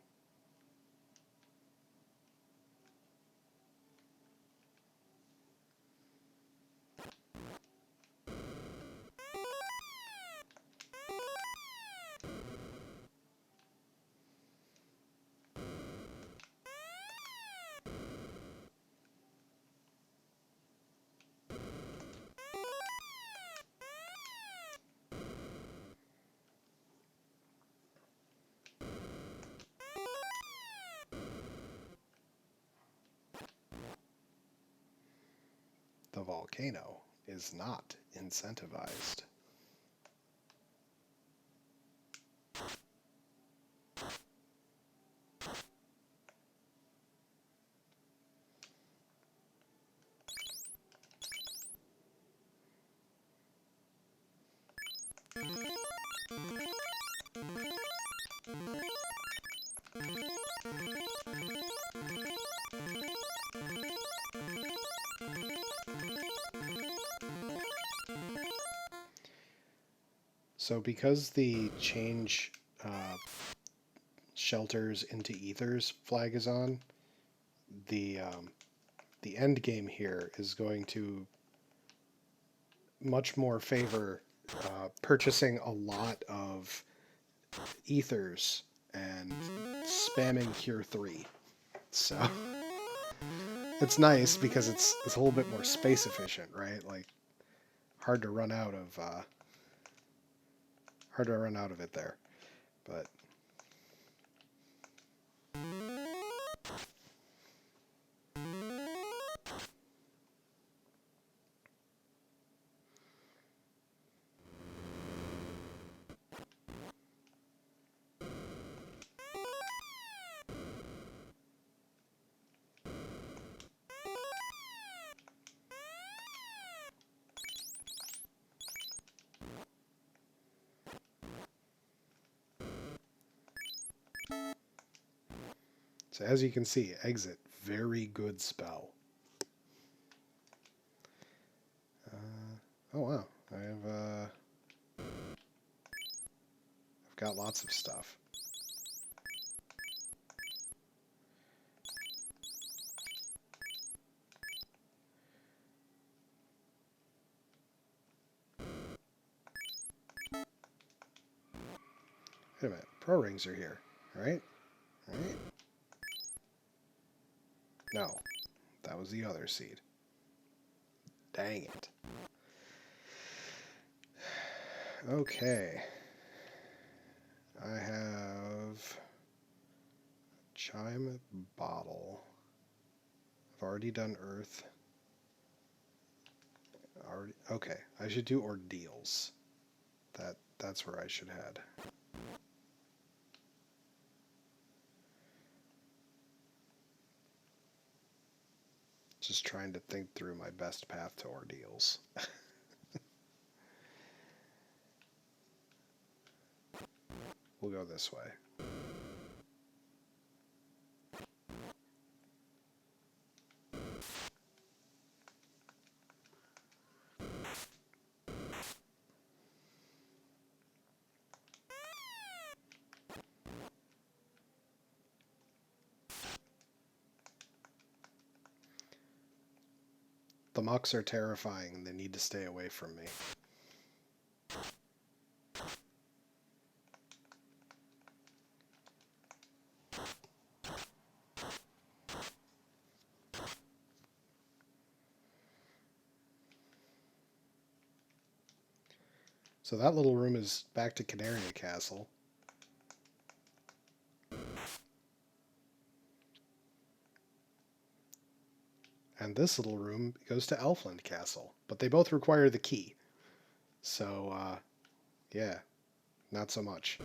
The volcano is not incentivized. So because the change shelters into ethers flag is on, the end game here is going to much more favor purchasing a lot of ethers and spamming Cure 3. So it's nice because it's a little bit more space efficient, right? Like hard to run out of it there. But so as you can see, exit, very good spell. Oh wow, I've got lots of stuff. Wait a minute, pro rings are here, right? Right? No, that was the other seed. Dang it. Okay. I have chime bottle. I've already done earth. Already, okay, I should do ordeals. That's where I should head. Just trying to think through my best path to ordeals. We'll go this way. The mucks are terrifying and they need to stay away from me. So that little room is back to Canaria Castle. And this little room goes to Elfland Castle. But they both require the key. So, yeah, not so much.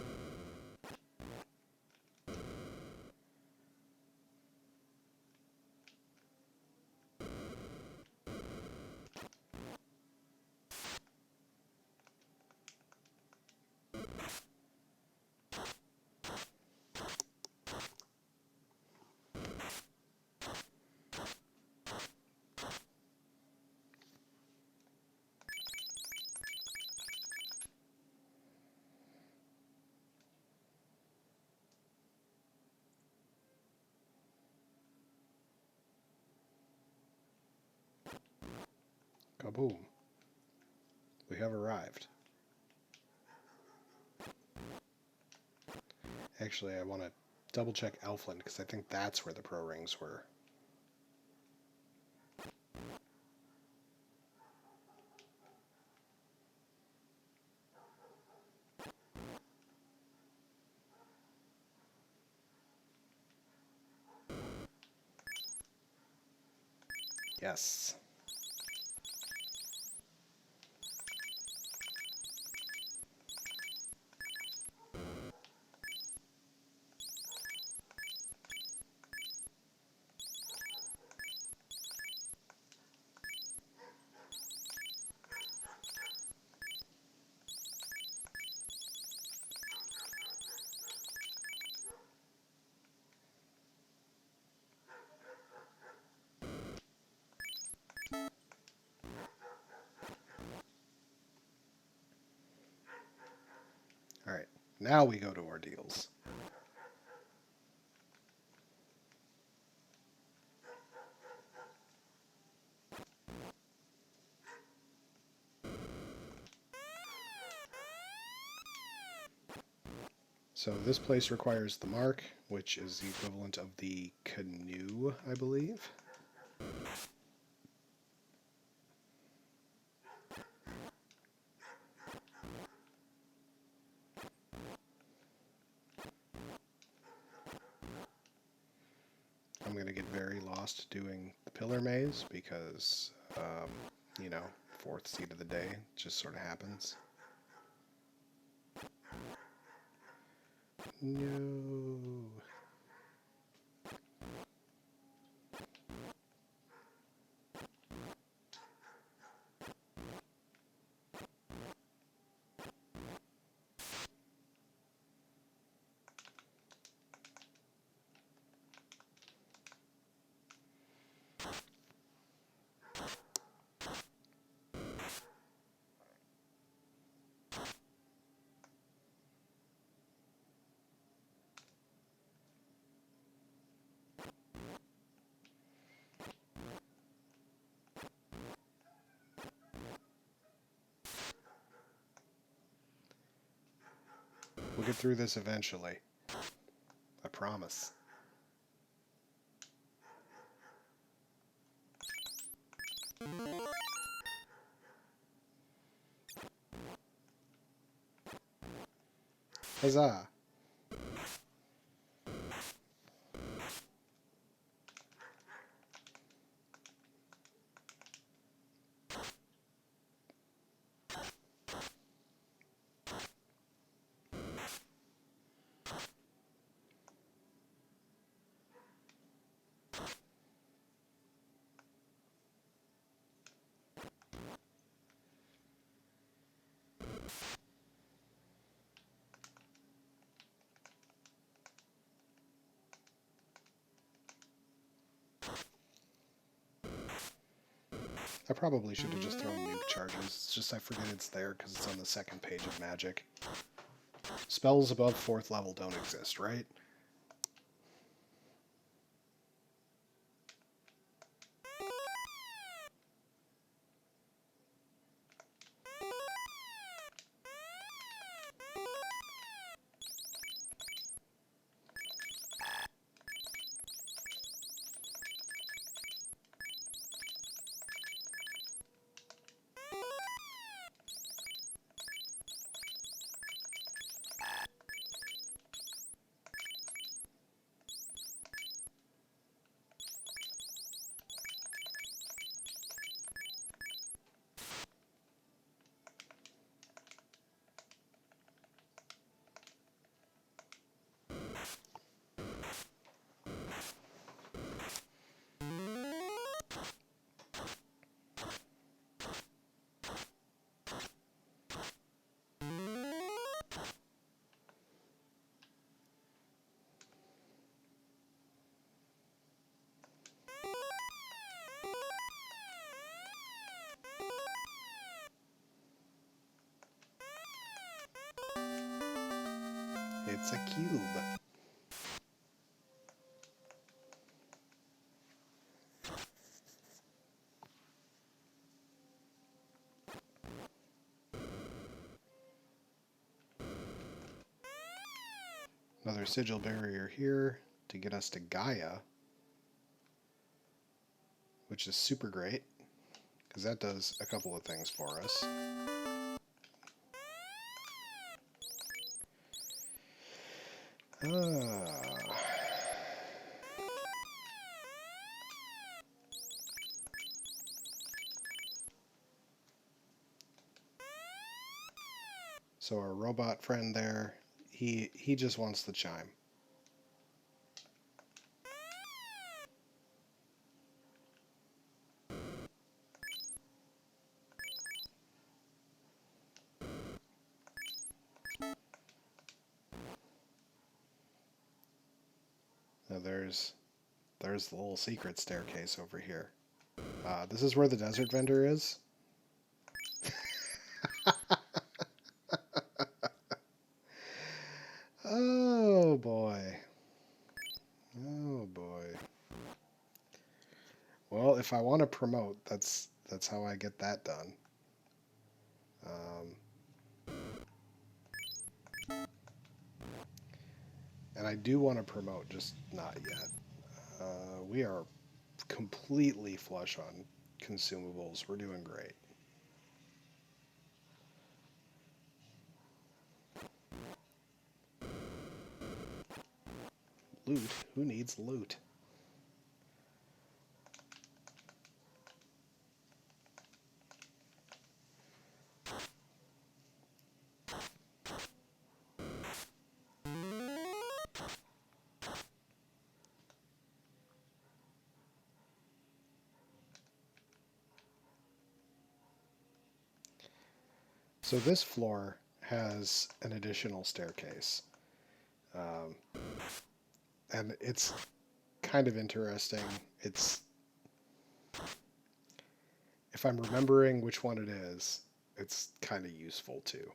Kaboom. We have arrived. Actually, I want to double check Elfland because I think that's where the pro rings were. Yes. All right, now we go to ordeals. So this place requires the mark, which is the equivalent of the canoe, I believe. I'm going to get very lost doing the pillar maze because, you know, fourth seed of the day just sort of happens. No. We'll get through this eventually. I promise. Huzzah! I probably should have just thrown nuke charges. It's just I forget it's there because it's on the second page of Magic. Spells above 4th level don't exist, right? It's a cube. Another sigil barrier here to get us to Gaia, which is super great, because that does a couple of things for us. So our robot friend there, he just wants the chime. Now there's the little secret staircase over here. This is where the desert vendor is. Oh boy. Oh boy. Well, if I want to promote, that's how I get that done. And I do want to promote, just not yet. We are completely flush on consumables. We're doing great. Loot? Who needs loot? So this floor has an additional staircase. And it's kind of interesting. It's, if I'm remembering which one it is, it's kind of useful too.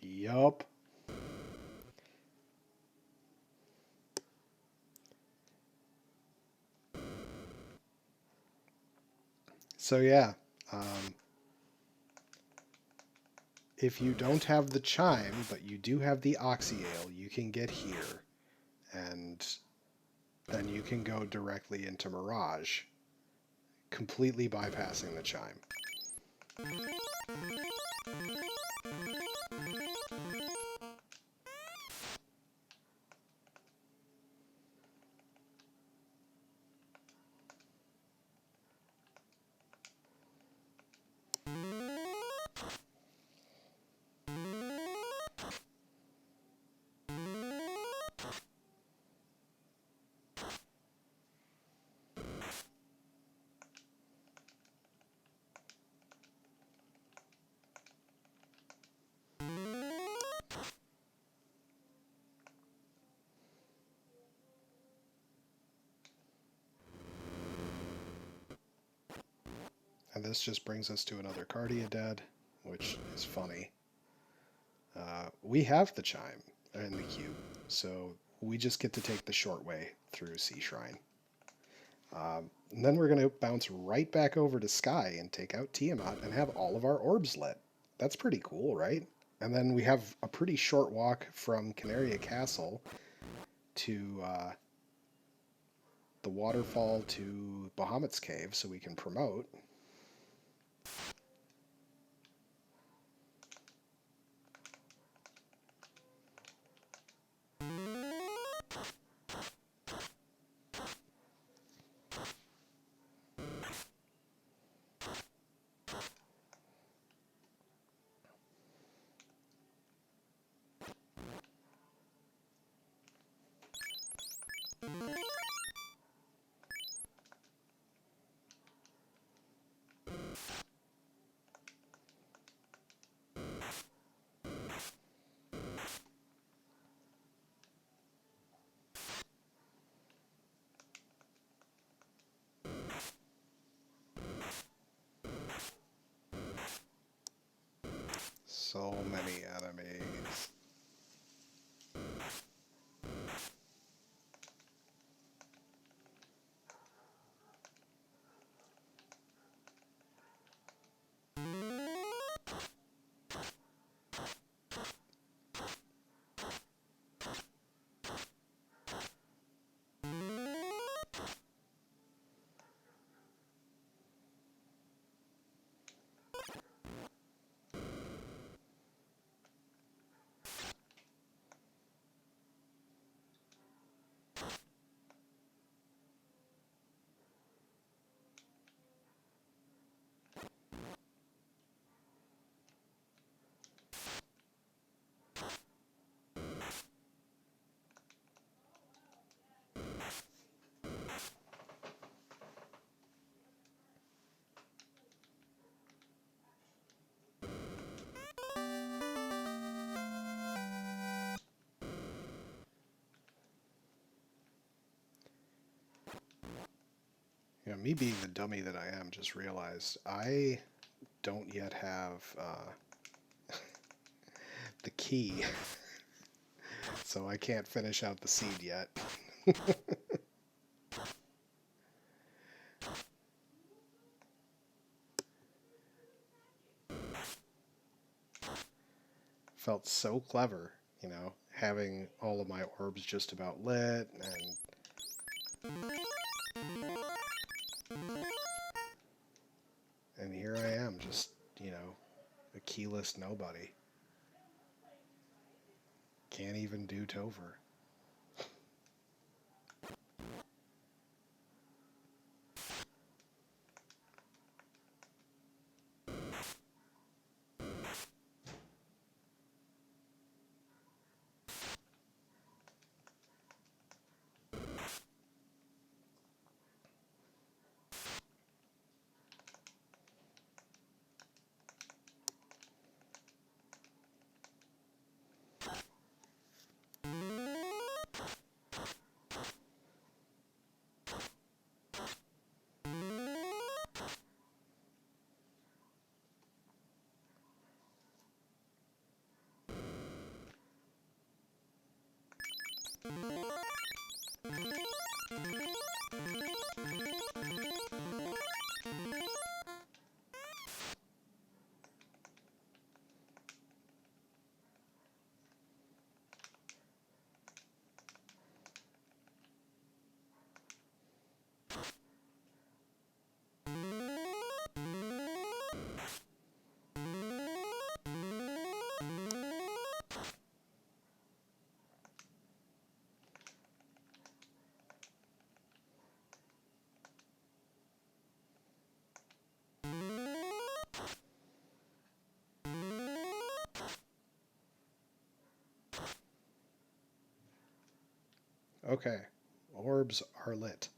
Yup. So yeah, if you don't have the chime, but you do have the oxyale, you can get here, and then you can go directly into Mirage, completely bypassing the chime. And this just brings us to another Cardia dead, which is funny. We have the chime in the cube, so we just get to take the short way through Sea Shrine. And then we're going to bounce right back over to Sky and take out Tiamat and have all of our orbs lit. That's pretty cool, right? And then we have a pretty short walk from Canaria Castle to the waterfall to Bahamut's Cave so we can promote. So many enemies. You know, me being the dummy that I am, just realized I don't yet have the key, so I can't finish out the seed yet. Felt so clever, you know, having all of my orbs just about lit, and here I am, just, you know, a keyless nobody. Can't even do Tover. Okay, orbs are lit.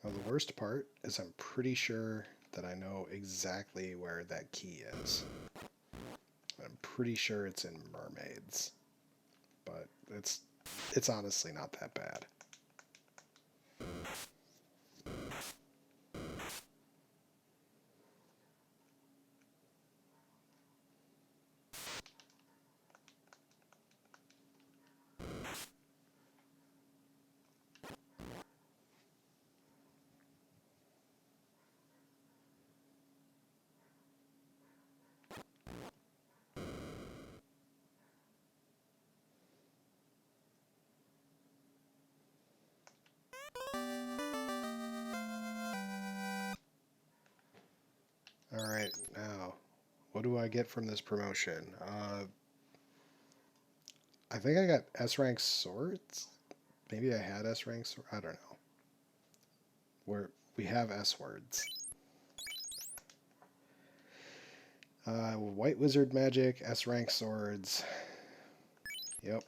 Now, the worst part is I'm pretty sure that I know exactly where that key is. I'm pretty sure it's in mermaids, but it's honestly not that bad. Alright, now, what do I get from this promotion? I think I got S-rank swords? Maybe I had S-rank swords? I don't know. We have S-words. White wizard magic, S-rank swords. Yep.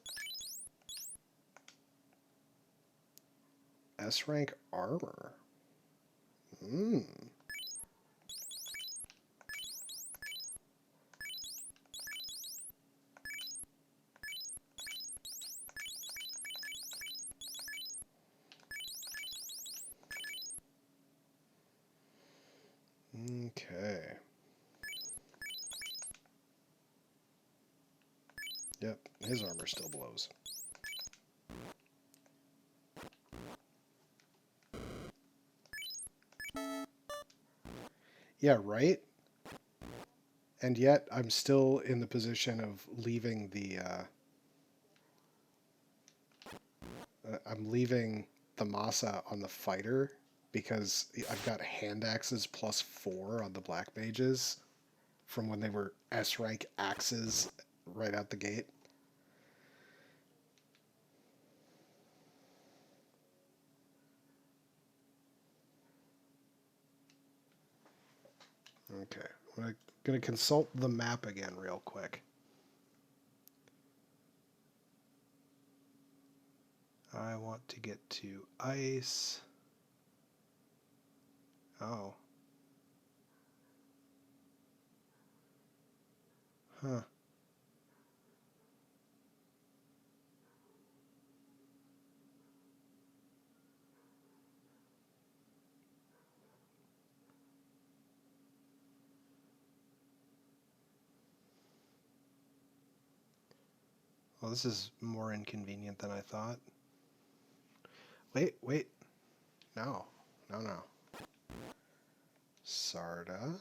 S-rank armor. Mm. Okay. Yep, his armor still blows. Yeah, right? And yet I'm still in the position of leaving the I'm leaving the Masa on the fighter because I've got hand axes +4 on the black mages from when they were S rank axes right out the gate. Okay, I'm gonna consult the map again real quick. I want to get to ice. Oh. Huh. Well, this is more inconvenient than I thought. Wait. No. No. Sarda.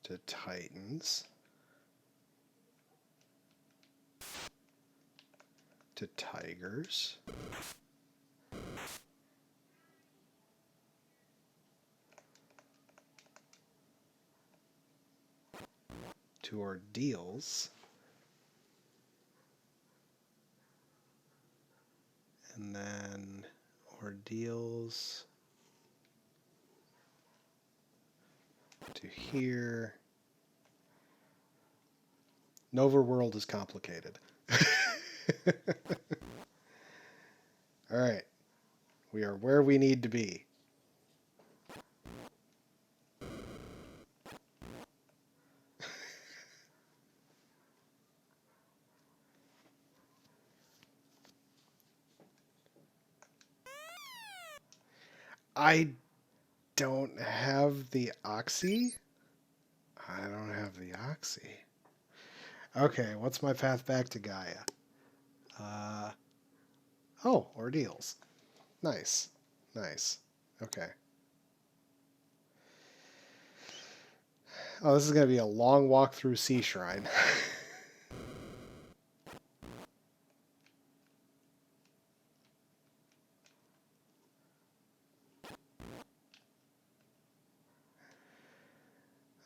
To Titans. To Tigers. To Ordeals. And then Ordeals to here. NOverworld is complicated. All right. We are where we need to be. I don't have the Oxy. I don't have the Oxy. Okay, what's my path back to Gaia? Oh, Ordeals. Nice. Okay. Oh, this is going to be a long walk through Sea Shrine.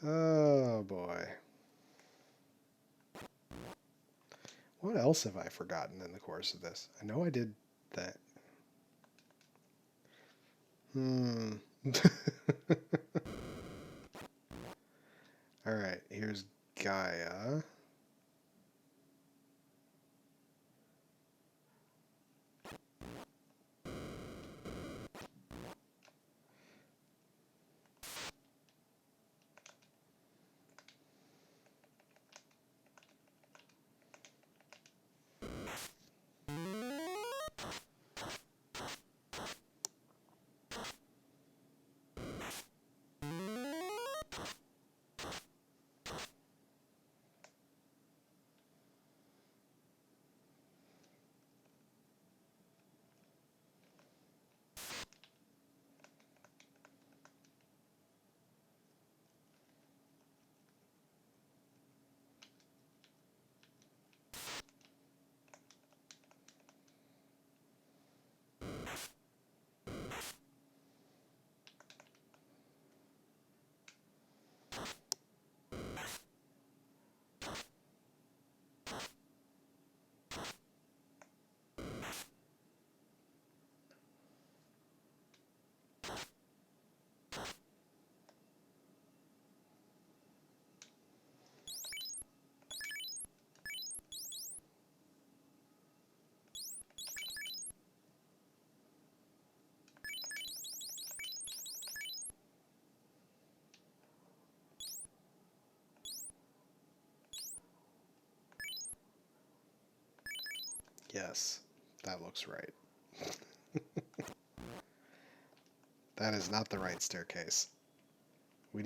Oh, boy. What else have I forgotten in the course of this? I know I did that. All right, here's Gaia. Yes, that looks right. That is not the right staircase. We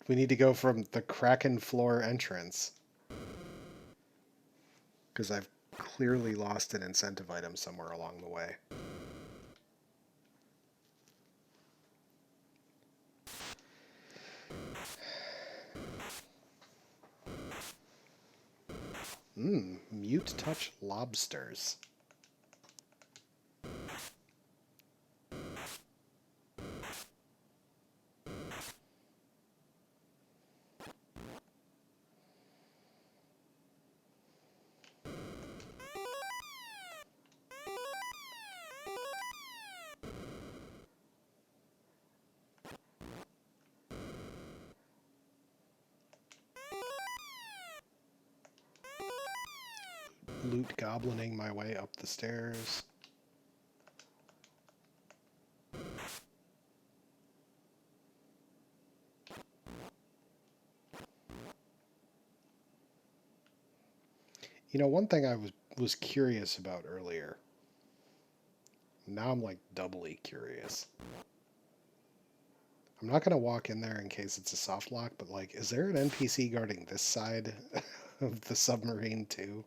need to go from the Kraken floor entrance. Because I've clearly lost an incentive item somewhere along the way. Mute touch lobsters. Loot goblining my way up the stairs. You know, one thing I was curious about earlier. Now I'm like doubly curious. I'm not gonna walk in there in case it's a soft lock, but like, is there an NPC guarding this side of the submarine too?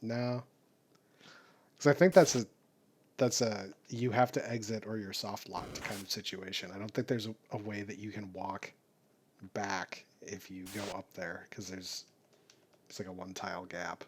No, because I think that's a you have to exit or you're soft locked kind of situation. I don't think there's a way that you can walk back if you go up there because it's like a one tile gap.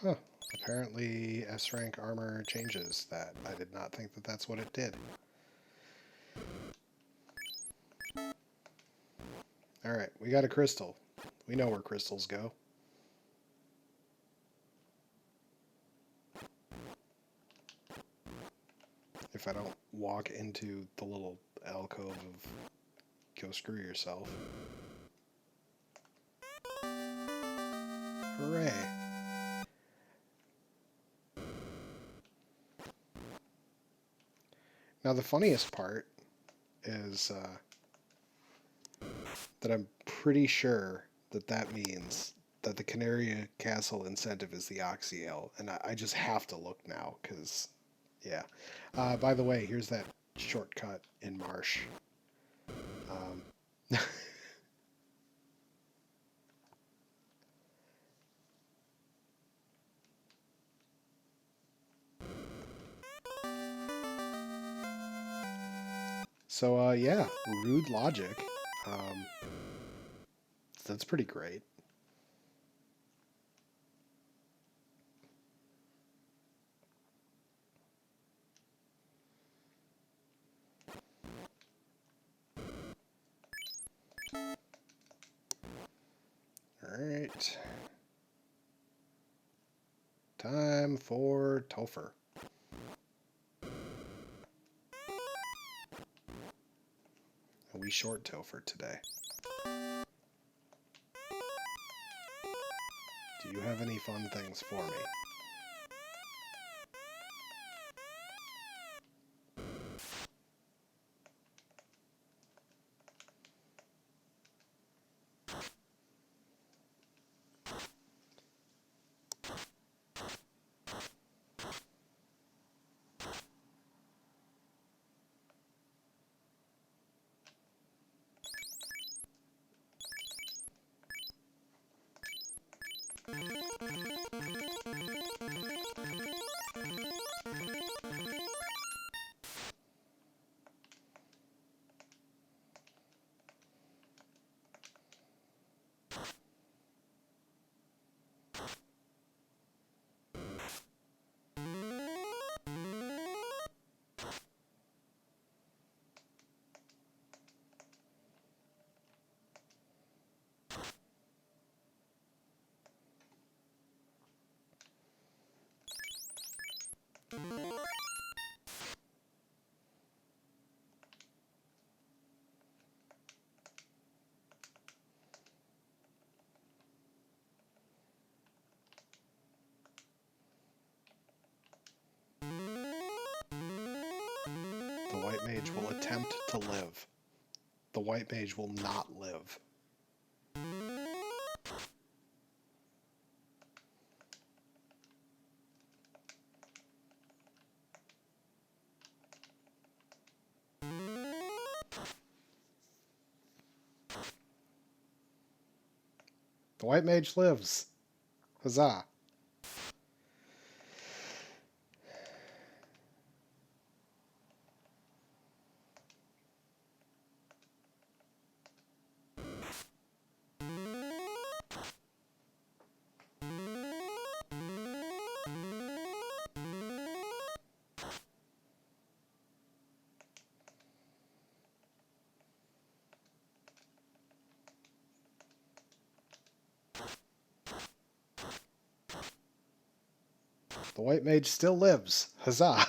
Huh. Apparently S rank armor changes that. I did not think that that's what it did. Alright, we got a crystal. We know where crystals go. If I don't walk into the little alcove of go screw yourself. Hooray. Now the funniest part is that I'm pretty sure that that means that the Canaria Castle incentive is the Oxyale, and I just have to look now, because, yeah. By the way, here's that shortcut in Marsh. So, yeah, rude logic. That's pretty great. Alright. Time for Topher. And we short Topher today. Do you have any fun things for me? The white mage will attempt to live. The white mage will not live. The white mage lives. Huzzah. The white mage still lives. Huzzah.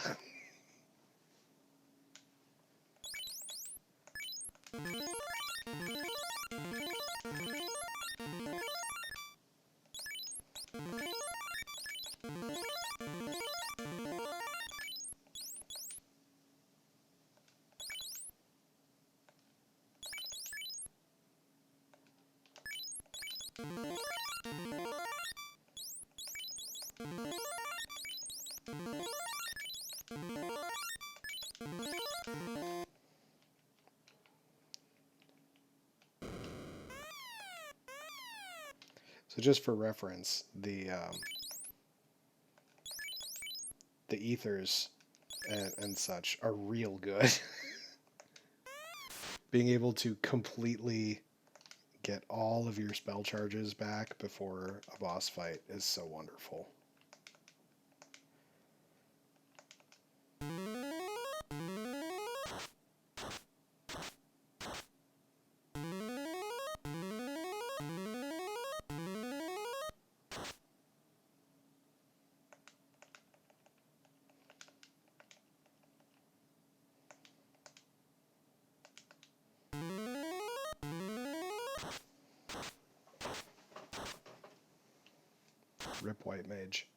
So just for reference, the ethers and such are real good. Being able to completely get all of your spell charges back before a boss fight is so wonderful. Rip white mage.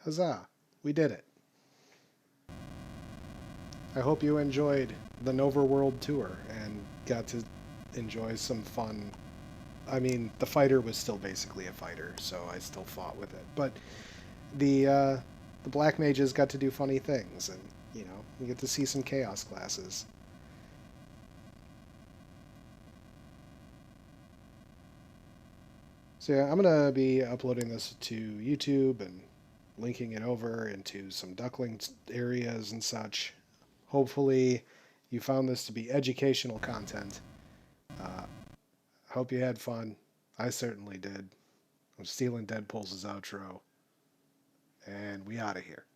Huzzah! We did it. I hope you enjoyed the NOverworld tour and got to enjoy some fun. I mean, the fighter was still basically a fighter, so I still fought with it. But the black mages got to do funny things, and you know, you get to see some chaos classes. So yeah, I'm gonna be uploading this to YouTube and linking it over into some duckling areas and such. Hopefully, you found this to be educational content. Hope you had fun. I certainly did. I'm stealing Deadpool's outro, and we out of here.